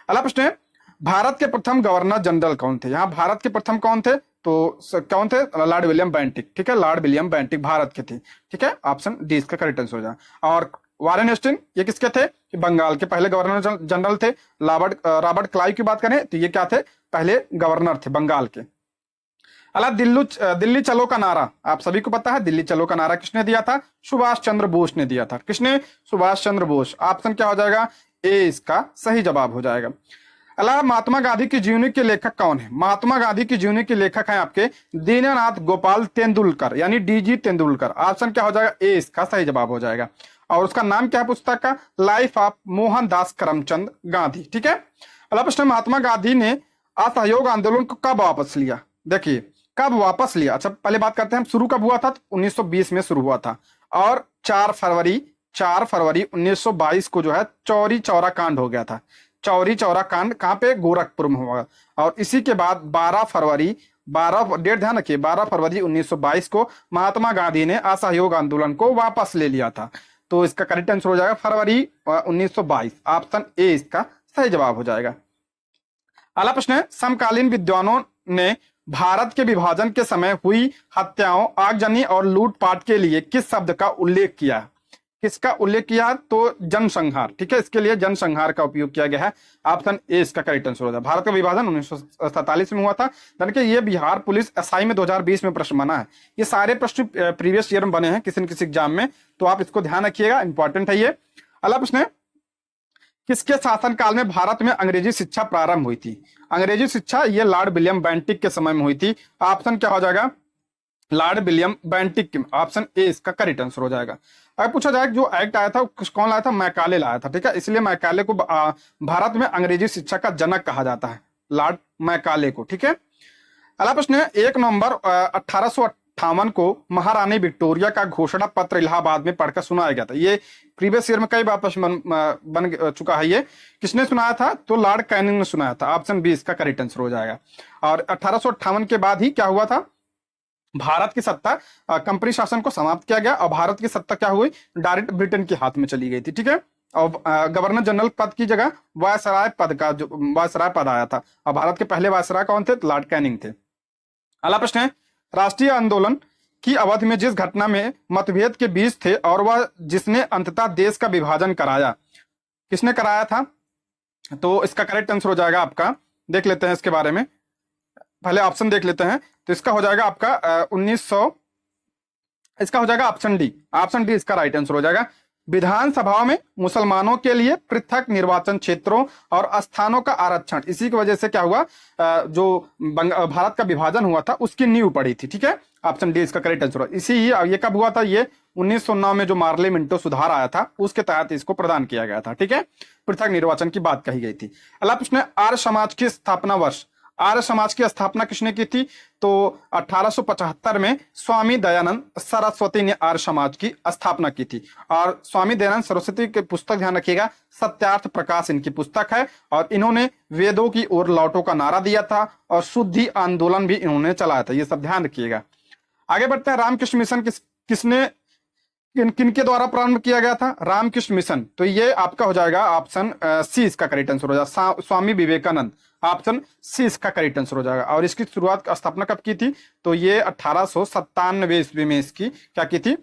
अगला प्रश्न है, भारत के प्रथम गवर्नर जनरल कौन थे? यहाँ भारत के प्रथम कौन थे? तो कौन थे? Lord William Bentinck. ठीक है, लॉर्ड विलियम बेंटिक भारत के थे। ठीक है, ऑप्शन डी इसका करेक्ट आंसर हो जाए। और वारेन हेस्टिंग ये किसके थे? बंगाल के पहले गवर्नर जनरल थे। रॉबर्ट क्लाइव की बात करें तो ये क्या थे? पहले गवर्नर थे बंगाल के। अला दिल्ली चलो का नारा आप सभी को पता है। दिल्ली चलो का नारा किसने दिया था? सुभाष चंद्र बोस ने दिया था। किसने? सुभाष चंद्र बोस। ऑप्शन क्या हो जाएगा? ए इसका सही जवाब हो जाएगा। अला महात्मा गांधी की जीवनी के लेखक कौन है? महात्मा गांधी की जीवनी के लेखक हैं आपके दीननाथ गोपाल तेंदुलकर, यानी डीजी तेंदुलकर। ऑप्शन क्या हो जाएगा? ए इसका सही जवाब हो जाएगा। और उसका नाम क्या है पुस्तक का? Life of Mohandas Karamchand Gandhi. ठीक है, अगला प्रश्न, महात्मा गांधी ने असहयोग आंदोलन को कब वापस लिया? देखिए कब वापस लिया। अच्छा पहले बात करते हैं शुरू कब हुआ था? 1920 में शुरू हुआ था। और 4 फरवरी 1922 को जो है चौरी चौरा कांड हो गया था। चौरी चौरा कांड कहाँ पे? गोरखपुर में हुआ। और इसी के बाद 12 डेट ध्यान रखिए, 12 फरवरी 1922 को महात्मा गांधी ने असहयोग आंदोलन को वापस ले लिया था। तो इसका करेक्ट आंसर हो जाएगा फरवरी 1922। ऑप्शन ए इसका सही जवाब हो जाएगा। अगला प्रश्न है, समकालीन विद्वानों ने भारत के विभाजन के समय हुई हत्याओं, आगजनी और लूटपाट के लिए किस शब्द का उल्लेख किया? किसका उल्लेख किया? तो जनसंहार। ठीक है, इसके लिए जनसंहार का उपयोग किया गया है। ऑप्शन ए इसका करेक्ट आंसर होगा। भारत का विभाजन 1947 में हुआ था। यानी कि ये बिहार पुलिस एसआई में 2020 में प्रश्न बना है। ये सारे प्रश्न प्रीवियस ईयर में बने हैं किसी न किसी एग्जाम में, तो आप इसको ध्यान रखिएगा, इंपॉर्टेंट है ये। अगला प्रश्न है, किसके शासनकाल में भारत में अंग्रेजी शिक्षा प्रारंभ हुई थी? अंग्रेजी शिक्षा ये लॉर्ड विलियम बेंटिक के समय में हुई थी। ऑप्शन क्या हो जाएगा? Lord William Bentinck. Option A इसका करेक्ट आंसर हो जाएगा। अगर पूछा जाए जो एक्ट आया था कौन लाया था? मैकाले लाया था, ठीक है। इसलिए मैकाले को भारत में अंग्रेजी शिक्षा का जनक कहा जाता है, लॉर्ड मैकाले को, ठीक है। अगला प्रश्न है, 1 नवंबर 1858 को महारानी विक्टोरिया का घोषणा पत्र इलाहाबाद में पढ़कर सुनाया गया था। ये प्रीवियस ईयर में कई बार प्रश्न बन चुका है। ये किसने सुनाया था? तो लॉर्ड कैनिंग ने सुनाया था। ऑप्शन बी इसका करेक्ट आंसर हो जाएगा। और 1858 के बाद ही क्या हुआ था? भारत की सत्ता कंपनी शासन को समाप्त किया गया और भारत की सत्ता क्या हुई? डायरेक्ट ब्रिटेन के हाथ में चली गई थी, ठीक है। और गवर्नर जनरल पद की जगह वायसराय पद का जो वायसराय पद आया था। और भारत के पहले वायसराय कौन थे? लॉर्ड कैनिंग थे। अगला प्रश्न है, राष्ट्रीय आंदोलन की अवधि में जिस घटना में मतभेद के बीच थे और वह जिसने अंततः देश का विभाजन कराया, किसने कराया था? तो इसका करेक्ट आंसर हो जाएगा आपका, देख लेते हैं इसके बारे में, पहले ऑप्शन देख लेते हैं। तो इसका हो जाएगा आपका 1900, इसका हो जाएगा ऑप्शन डी। ऑप्शन डी इसका राइट आंसर हो जाएगा। विधानसभा में मुसलमानों के लिए पृथक निर्वाचन क्षेत्रों और स्थानों का आरक्षण, इसी की वजह से क्या हुआ? जो भारत का विभाजन हुआ था उसकी नींव पड़ी थी, ठीक है। ऑप्शन डी इसका करेक्ट आंसर। इसी ये कब हुआ था? ये 1909 में जो मार्ले मिंटो सुधार आया था उसके तहत इसको प्रदान किया गया था, ठीक है। पृथक निर्वाचन की बात कही गई थी। अगला प्रश्न है, आर्य समाज की स्थापना वर्ष। आर्य समाज की स्थापना किसने की थी? तो 1875 में स्वामी दयानंद सरस्वती ने आर्य समाज की स्थापना की थी। और स्वामी दयानंद सरस्वती की पुस्तक ध्यान रखिएगा, सत्यार्थ प्रकाश इनकी पुस्तक है। और इन्होंने वेदों की ओर लौटो का नारा दिया था और शुद्धि आंदोलन भी इन्होंने चलाया था, ये सब ध्यान रखिएगा। आगे बढ़ते हैं, रामकृष्ण मिशन किसने किनके द्वारा प्रारंभ किया गया था? रामकृष्ण मिशन, तो ये आपका हो जाएगा ऑप्शन सी इसका करेक्ट आंसर हो जाएगा, स्वामी विवेकानंद। ऑप्शन सी इसका करेक्ट आंसर हो जाएगा। और इसकी शुरुआत स्थापना कब की थी? तो ये 1897 ईस्वी में इसकी क्या की थी?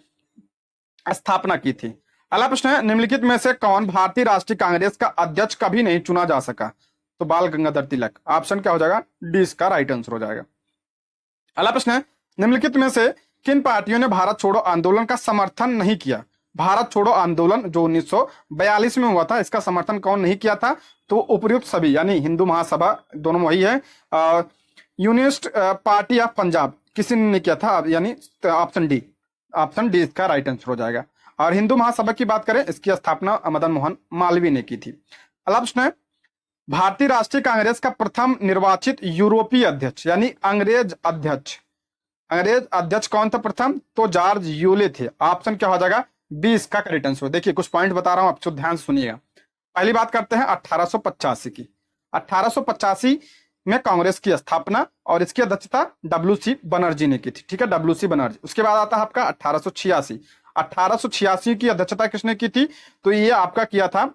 स्थापना की थी। अगला प्रश्न है, निम्नलिखित में से कौन भारतीय राष्ट्रीय कांग्रेस का अध्यक्ष कभी नहीं चुना जा सका? तो बाल गंगाधर तिलक। ऑप्शन क्या हो जाएगा? डी इसका राइट आंसर हो जाएगा। अगला प्रश्न है, निम्नलिखित में से किन पार्टियों ने भारत छोड़ो आंदोलन का समर्थन नहीं किया? भारत छोड़ो आंदोलन जो 1942 में हुआ था, इसका समर्थन कौन नहीं किया था? तो उपयुक्त सभी, यानी हिंदू महासभा, दोनों वही है। यूनिस्ट पार्टी ऑफ पंजाब किसी ने नहीं किया था, यानी ऑप्शन डी। ऑप्शन डी इसका राइट आंसर हो जाएगा। और हिंदू महासभा की बात करें, इसकी स्थापना मदन मोहन मालवीय ने की थी। अगला प्रश्न है, भारतीय राष्ट्रीय कांग्रेस का प्रथम निर्वाचित यूरोपीय अध्यक्ष, यानी अंग्रेज अध्यक्ष कौन था प्रथम? तो जॉर्ज यूले थे। ऑप्शन क्या हो जाएगा? बी इसका करेक्ट आंसर। देखिए कुछ पॉइंट बता रहा हूं, आप ध्यान से सुनिएगा। पहली बात करते हैं 1885 की। 1885 में कांग्रेस की स्थापना और इसकी अध्यक्षता डब्ल्यू.सी. बनर्जी ने की थी, ठीक है, डब्ल्यू.सी. बनर्जी। उसके बाद आता है आपका 1886। 1886 की अध्यक्षता किसने की थी? तो ये आपका किया था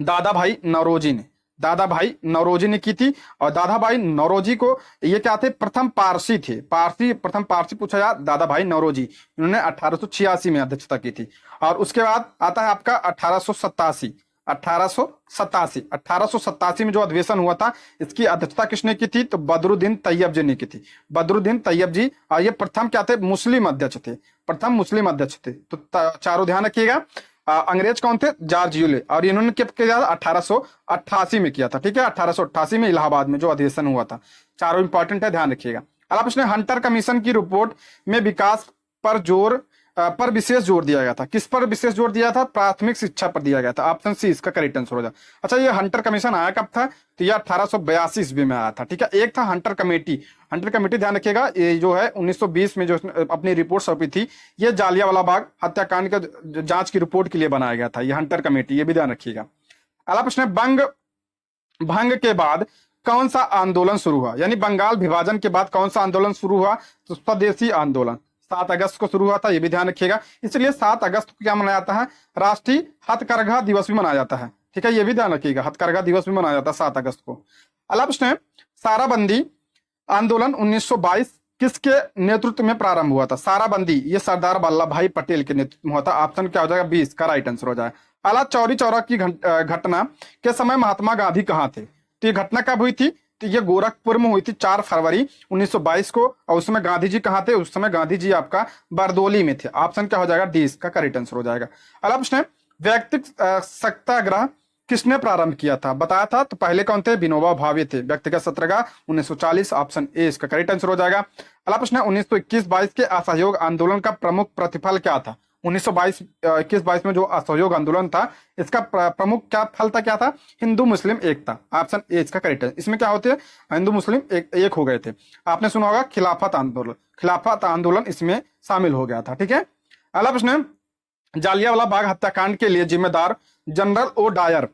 दादा भाई नौरोजी ने। दादा भाई नौरोजी ने की थी। और दादा भाई नौरोजी को ये क्या थे? प्रथम पारसी थे। प्रथम पारसी पूछा जाए, दादा भाई नौरोजी, इन्होंने 1886 में अध्यक्षता की थी। और उसके बाद आता है आपका 1887। 1887 में जो अधिवेशन हुआ था, इसकी अध्यक्षता किसने की थी? तो बदरुद्दीन तैयब जी ने की थी। बदरुद्दीन तैयब जी, और ये प्रथम क्या थे? मुस्लिम अध्यक्ष थे, प्रथम मुस्लिम अध्यक्ष थे। तो चारों ध्यान रखिएगा। अंग्रेज कौन थे? George Yule. और इन्होंने कब किया? 1888 में किया था, ठीक है। 1888 में इलाहाबाद में जो अधिवेशन हुआ था। चारों इंपॉर्टेंट है, ध्यान रखिएगा। अगला प्रश्न है, हंटर कमीशन की रिपोर्ट में विकास पर विशेष जोर दिया गया था। किस पर विशेष जोर दिया था? प्राथमिक शिक्षा पर दिया गया था। ऑप्शन सी इसका करेक्ट आंसर हो जाए। अच्छा, ये हंटर कमीशन आया कब था? तो ये 1882 ईस्वी में आया था, ठीक है। एक था हंटर कमेटी। हंटर कमेटी ध्यान रखिएगा, ये जो है 1920 में जो अपनी रिपोर्ट सौंपी थी, ये जालियांवाला बाग हत्याकांड का जांच की रिपोर्ट के लिए बनाया गया था, ये हंटर कमेटी, ये भी ध्यान रखिएगा। अगला प्रश्न है, भंग के बाद कौन सा आंदोलन शुरू हुआ? यानी बंगाल विभाजन के बाद कौन सा आंदोलन शुरू हुआ? तो स्वदेशी आंदोलन 7 अगस्त को शुरू हुआ था, ये भी ध्यान रखिएगा। इसलिए 7 अगस्त को क्या मनाया जाता है? राष्ट्रीय हथकरघा दिवस भी मनाया जाता है, ठीक है, ये भी ध्यान रखिएगा। हथकरघा दिवस भी मनाया जाता है 7 अगस्त को। अगला प्रश्न है, साराबंदी आंदोलन 1922 किसके नेतृत्व में प्रारंभ हुआ था? साराबंदी ये सरदार वल्लभ भाई पटेल के नेतृत्व में हुआ था। ऑप्शन क्या हो जाएगा? 20 का राइट आंसर हो जाए। अगला, चौरी चौरा की घटना के समय महात्मा गांधी कहाँ थे? तो ये घटना कब हुई थी? तो ये गोरखपुर में हुई थी 4 फरवरी 1922 को। और उस समय गांधी जी कहाँ थे? उस समय गांधी जी आपका बरदोली में थे। ऑप्शन क्या हो जाएगा? डी इसका करेक्ट आंसर हो जाएगा। अगला प्रश्न है, व्यक्तिगत सत्याग्रह किसने प्रारंभ किया था? बताया था। तो पहले कौन थे? विनोबा भावे थे। व्यक्तिगत सत्याग्रह 1940, ऑप्शन ए इसका करेक्ट आंसर हो जाएगा। अगला प्रश्न है 1921-22 के असहयोग आंदोलन का प्रमुख प्रतिफल क्या था? 1922 21-22 में जो असहयोग आंदोलन था, इसका प्रमुख क्या फल था? क्या था? हिंदू मुस्लिम एकता। ऑप्शन ए इसका करेक्ट है। इसमें क्या होते हैं? हिंदू मुस्लिम एक हो गए थे। आपने सुना होगा खिलाफत आंदोलन, खिलाफत आंदोलन इसमें शामिल हो गया था। ठीक है। अगला प्रश्न है जालियांवाला बाग हत्याकांड के लिए जिम्मेदार जनरल ओ डायर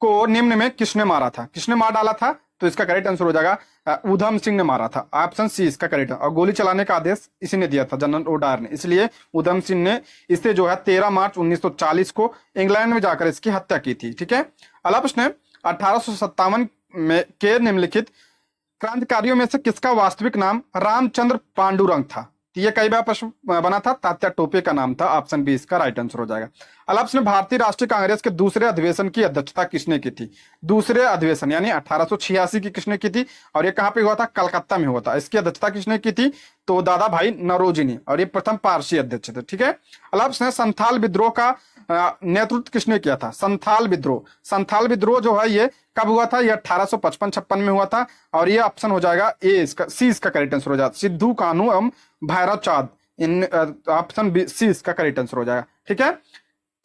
को निम्न में किसने मारा था? किसने मार डाला था? तो इसका करेक्ट आंसर हो जाएगा उधम सिंह ने मारा था। ऑप्शन सी इसका करेक्ट है। और गोली चलाने का आदेश इसी ने दिया था, जनरल ओ डायर ने, इसलिए उधम सिंह ने इसे जो है 13 मार्च 1940 को इंग्लैंड में जाकर इसकी हत्या की थी। ठीक है। अगला प्रश्न है 1857 में के निम्नलिखित क्रांतिकारियों में से किसका वास्तविक नाम रामचंद्र पांडुरंग था? तो ये कई बार प्रश्न बना था। तात्या टोपे का नाम था। ऑप्शन बी इसका राइट आंसर हो जाएगा। अगला प्रश्न भारतीय राष्ट्रीय कांग्रेस के दूसरे अधिवेशन की अध्यक्षता किसने की थी? दूसरे अधिवेशन यानी 1886 की किसने की थी? और ये कहां पे हुआ था? कलकत्ता में हुआ था। इसकी अध्यक्षता किसने की थी? तो दादा भाई नौरोजी ने, और ये प्रथम पारसी अध्यक्ष थे। ठीक है। अगला प्रश्न है संथाल विद्रोह का नेतृत्व किसने किया था? संथाल विद्रोह, संथाल विद्रोह जो है ये कब हुआ था? ये 1855-56 में हुआ था। और ये ऑप्शन हो जाएगा ए इसका, सी इसका करेक्ट आंसर हो जाएगा। सिद्धू कानू एवं भैरव चांद, इन ऑप्शन बी सी इसका करेक्ट आंसर हो जाएगा। ठीक है।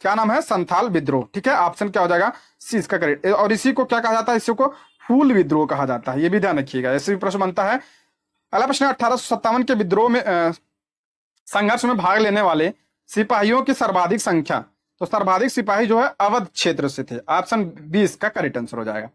क्या नाम है? संथाल विद्रोह। ठीक है। ऑप्शन क्या हो जाएगा? सी इसका करेक्ट। और इसी को क्या कहा जाता है? इसी को फूल विद्रोह कहा जाता है। ये भी ध्यान रखिएगा, ऐसे भी प्रश्न बनता है। अगला प्रश्न 1857 के विद्रोह में संघर्ष में भाग लेने वाले सिपाहियों की सर्वाधिक संख्या, तो सर्वाधिक सिपाही जो है अवध क्षेत्र से थे। ऑप्शन बी इसका करेक्ट आंसर हो जाएगा।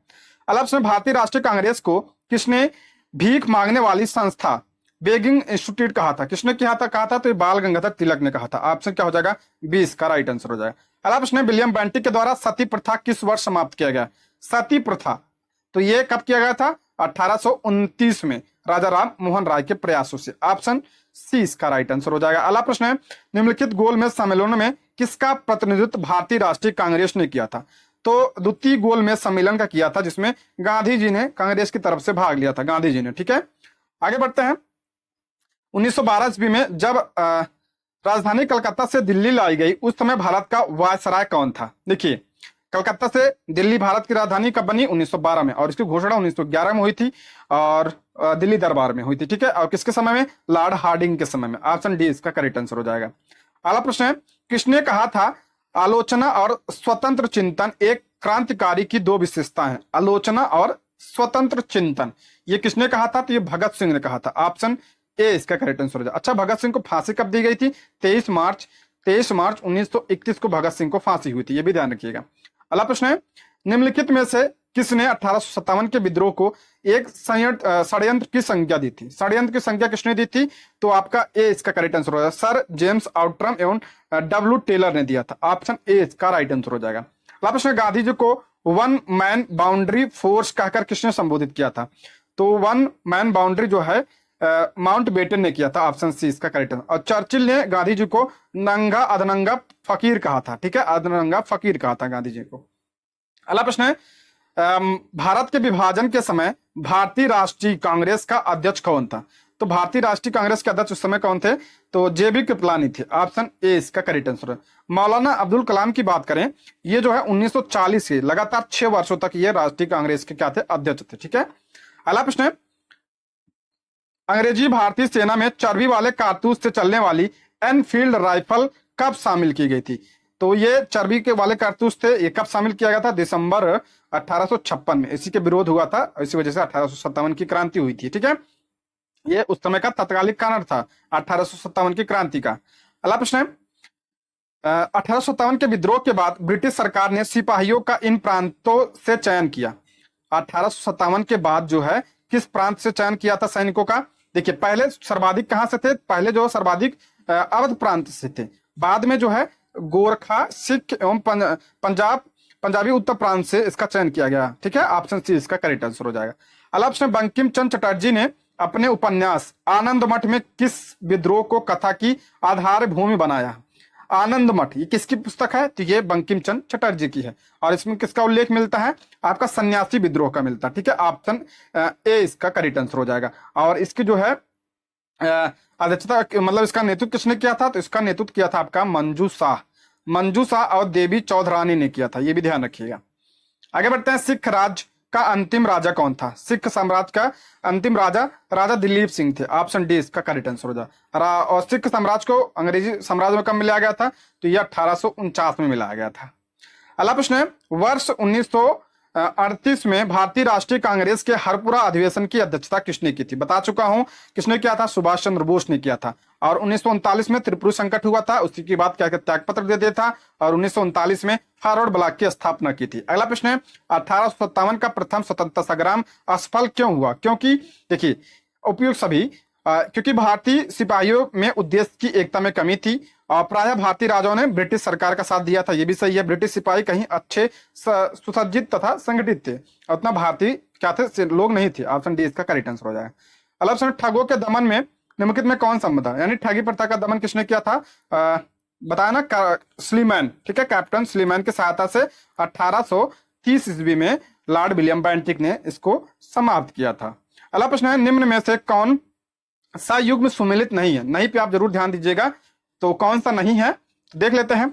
अगला प्रश्न भारतीय राष्ट्रीय कांग्रेस को किसने भीख मांगने वाली संस्था बेगिंग इंस्टीट्यूट कहा था? किसने कहा था? तो ये बाल गंगाधर तिलक ने कहा था। ऑप्शन क्या हो जाएगा? बी इसका राइट आंसर हो जाएगा। अगला प्रश्न विलियम बेंटिक के द्वारा सती प्रथा किस वर्ष समाप्त किया गया? सती प्रथा तो ये कब किया गया था? 1829 में राजा राम मोहन राय के प्रयासों से। ऑप्शन सी इसका राइट आंसर हो जाएगा। अगला प्रश्न है निम्नलिखित गोलमेज सम्मेलन में किसका प्रतिनिधित्व भारतीय राष्ट्रीय कांग्रेस ने किया था? तो द्वितीय गोलमेज सम्मेलन का किया था, जिसमें गांधी जी ने कांग्रेस की तरफ से भाग लिया था, गांधी जी ने। ठीक है। आगे बढ़ते हैं। 1912 ईस्वी में जब राजधानी कलकत्ता से दिल्ली लाई गई, उस समय भारत का वायसराय कौन था? देखिए, कलकत्ता से दिल्ली भारत की राजधानी कब बनी? 1912 में। और इसकी घोषणा 1911 में हुई थी, और दिल्ली दरबार में हुई थी। ठीक है। और किसके समय में? लॉर्ड हार्डिंग के समय में। ऑप्शन डी इसका करेक्ट आंसर हो जाएगा। अगला प्रश्न है किसने कहा था आलोचना और स्वतंत्र चिंतन एक क्रांतिकारी की दो विशेषताएं हैं? आलोचना और स्वतंत्र चिंतन, ये किसने कहा था? तो ये भगत सिंह ने कहा था। ऑप्शन ए इसका करेक्ट आंसर हो जाएगा। अच्छा, भगत सिंह को फांसी कब दी गई थी? 23 मार्च 1931 को भगत सिंह को फांसी हुई थी। ये भी ध्यान रखिएगा। अगला प्रश्न है निम्नलिखित में से किसने 1857 के विद्रोह को एक षड्यंत्र की संज्ञा दी थी? षड्यंत्र की संज्ञा किसने दी थी? तो आपका ए इसका करेक्ट आंसर हो जाएगा। सर जेम्स आउट्रम एवं डब्ल्यू टेलर ने दिया था। ऑप्शन ए इसका राइट आंसर हो जाएगा। अगला प्रश्न गांधी जी को वन मैन बाउंड्री फोर्स कहकर किसने संबोधित किया था? तो वन मैन बाउंड्री जो है माउंट बेटन ने किया था। ऑप्शन सी इसका करेक्ट आंसर। और चर्चिल ने गांधी जी को नंगा अधनंगा फकीर कहा था। ठीक है। अधनंगा फकीर कहा था गांधी जी को। अगला प्रश्न है भारत के विभाजन के समय भारतीय राष्ट्रीय कांग्रेस का अध्यक्ष कौन था? तो भारतीय राष्ट्रीय कांग्रेस के अध्यक्ष उस समय कौन थे? तो जेबी कृपलानी थे। ऑप्शन ए इसका करेक्ट आंसर है। मौलाना अब्दुल कलाम की बात करें, ये जो है 1940 से लगातार 6 वर्षों तक ये राष्ट्रीय कांग्रेस के क्या थे? अध्यक्ष थे। ठीक है। अगला प्रश्न है अंग्रेजी भारतीय सेना में चर्बी वाले कारतूस से चलने वाली एनफील्ड राइफल कब शामिल की गई थी? तो ये चर्बी के वाले कारतूस थे, ये कब शामिल किया गया था? दिसंबर 1856 में। इसी के विरोध हुआ था, इसी वजह से 1857 की क्रांति हुई थी। ठीक है। ये उस समय का तत्कालिक कारण था 1857 की क्रांति का। अगला प्रश्न है 1857 के विद्रोह के बाद ब्रिटिश सरकार ने सिपाहियों का इन प्रांतों से चयन किया। 1857 के बाद जो है किस प्रांत से चयन किया था सैनिकों का? देखिए, पहले सर्वाधिक कहां से थे? पहले जो सर्वाधिक अवध प्रांत से थे। बाद में जो है गोरखा, सिख एवं पंजाबी उत्तर प्रांत से इसका चयन किया गया। ठीक है। ऑप्शन सी इसका करेक्ट आंसर हो जाएगा। अगला प्रश्न बंकिम चंद्र चटर्जी ने अपने उपन्यास आनंद मठ में किस विद्रोह को कथा की आधार भूमि बनाया? आनंद मठ ये किसकी पुस्तक है? तो ये बंकिम चंद्र चटर्जी की है। और इसमें किसका उल्लेख मिलता है? आपका सन्यासी विद्रोह का मिलता है। ठीक है। ऑप्शन ए इसका करेक्ट आंसर हो जाएगा। और इसकी जो है अध्यक्षता, मतलब इसका नेतृत्व किसने किया था? तो इसका नेतृत्व किया था आपका मंजू शाह और देवी चौधरानी ने किया था। ये भी ध्यान रखिएगा। आगे बढ़ते हैं, सिख राज का अंतिम राजा कौन था? सिख साम्राज्य का अंतिम राजा राजा दिलीप सिंह थे। ऑप्शन डी इसका करेक्ट आंसर हो जाए। और सिख साम्राज्य को अंग्रेजी साम्राज्य में कब मिलाया गया था? तो यह 1849 में मिलाया गया था। अगला प्रश्न है, वर्ष 1938 में भारतीय राष्ट्रीय कांग्रेस के हरपुरा अधिवेशन की अध्यक्षता किसने की थी? बता चुका हूं किसने किया था, सुभाष चंद्र बोस ने किया था। और 1939 में त्रिपुरी संकट हुआ था, उसी के बाद क्या त्याग पत्र दे दिया था और 1939 में फॉरवर्ड ब्लॉक की स्थापना की थी। अगला प्रश्न है, 1857 का प्रथम स्वतंत्रता संग्राम असफल क्यों हुआ? क्योंकि देखिए उपयुक्त सभी क्योंकि भारतीय सिपाहियों में उद्देश्य की एकता में कमी थी और प्रायः भारतीय राजाओं ने ब्रिटिश सरकार का साथ दिया था। ये भी सही है, ब्रिटिश सिपाही कहीं अच्छे सुसज्जित तथा संगठित थे, उतना भारतीय क्या थे लोग नहीं थे। ऑप्शन डी इसका करेक्ट आंसर हो जाएगा। अगला प्रश्न, ठगों के दमन में निम्नलिखित में कौन सा था? यानी ठगी प्रथा का दमन किसने किया था? बताया ना, स्लीमैन, ठीक है, कैप्टन स्लीमैन की सहायता से 1830 ईस्वी में लॉर्ड विलियम बेंटिक ने इसको समाप्त किया था। अगला प्रश्न है, निम्न में से कौन सा युग्म सुमेलित नहीं है? नहीं पे आप जरूर ध्यान दीजिएगा, तो कौन सा नहीं है देख लेते हैं।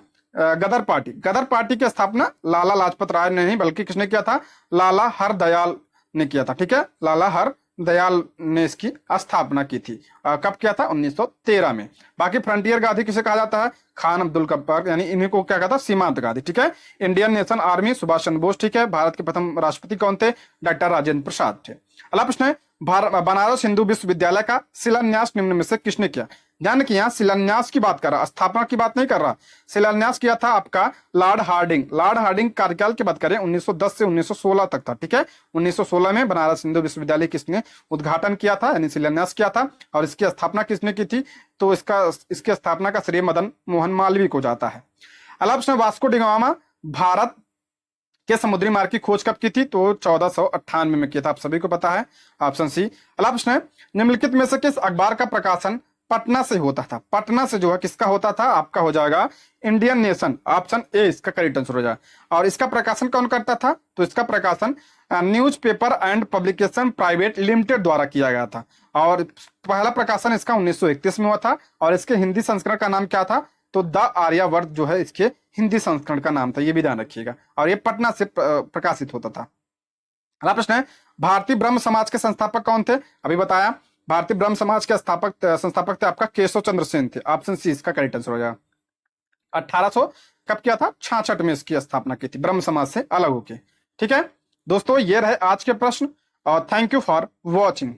गदर पार्टी, गदर पार्टी की स्थापना लाला लाजपत राय ने नहीं बल्कि किसने किया था? लाला हरदयाल ने किया था, ठीक है, लाला हरदयाल ने इसकी स्थापना की थी। कब किया था? 1913 में। बाकी फ्रंटियर गांधी किसे कहा जाता है? खान अब्दुल गफ्फार, यानी इन्हीं को क्या कहता है? सीमांत गांधी, ठीक है। Indian national army, Subhash Chandra Bose, ठीक है। भारत के प्रथम राष्ट्रपति कौन थे? डॉक्टर राजेंद्र प्रसाद थे। अगला प्रश्न है, बनारस हिंदू विश्वविद्यालय का शिलान्यास निम्न में से किसने किया? ध्यान रखिए, यहाँ शिलान्यास की बात कर रहा, स्थापना की बात नहीं कर रहा। शिलान्यास किया था आपका लॉर्ड हार्डिंग। लॉर्ड हार्डिंग कार्यकाल की बात करें 1910 से 1916 तक था, ठीक है। 1916 में बनारस हिंदू विश्वविद्यालय किसने उद्घाटन किया था, यानी शिलान्यास किया था। और इसकी स्थापना किसने की थी? तो इसकी स्थापना का श्रेय मदन मोहन मालवीय को जाता है। अगला प्रश्न, वास्को डी गामा भारत के समुद्री मार्ग की खोज कब की थी? तो 1498 में किया था, आप सभी को पता है। Option C. अगला प्रश्न है, निम्नलिखित में से किस अखबार का प्रकाशन पटना से होता था? पटना से जो है किसका होता था? आपका हो जाएगा इंडियन नेशन। ऑप्शन ए इसका करेक्ट आंसर हो जाएगा। और इसका प्रकाशन कौन करता था? तो इसका प्रकाशन news paper and publication private limited द्वारा किया गया था। और पहला प्रकाशन इसका 1931 में हुआ था। और इसके हिंदी संस्करण का नाम क्या था? तो द आर्यावर्त जो है इसके हिंदी संस्करण का नाम था, ये भी ध्यान रखिएगा। और ये पटना से प्रकाशित होता था। अगला प्रश्न है, भारतीय ब्रह्म समाज के संस्थापक कौन थे? अभी बताया, भारतीय ब्रह्म समाज के संस्थापक थे आपका केशव चंद्र सेन थे। ऑप्शन सी इसका करेक्ट आंसर हो जाएगा। 1800 कब किया था? 66 में इसकी स्थापना की थी, ब्रह्म समाज से अलग होके, ठीक है। दोस्तों ये रहे आज के प्रश्न और थैंक यू फॉर वॉचिंग।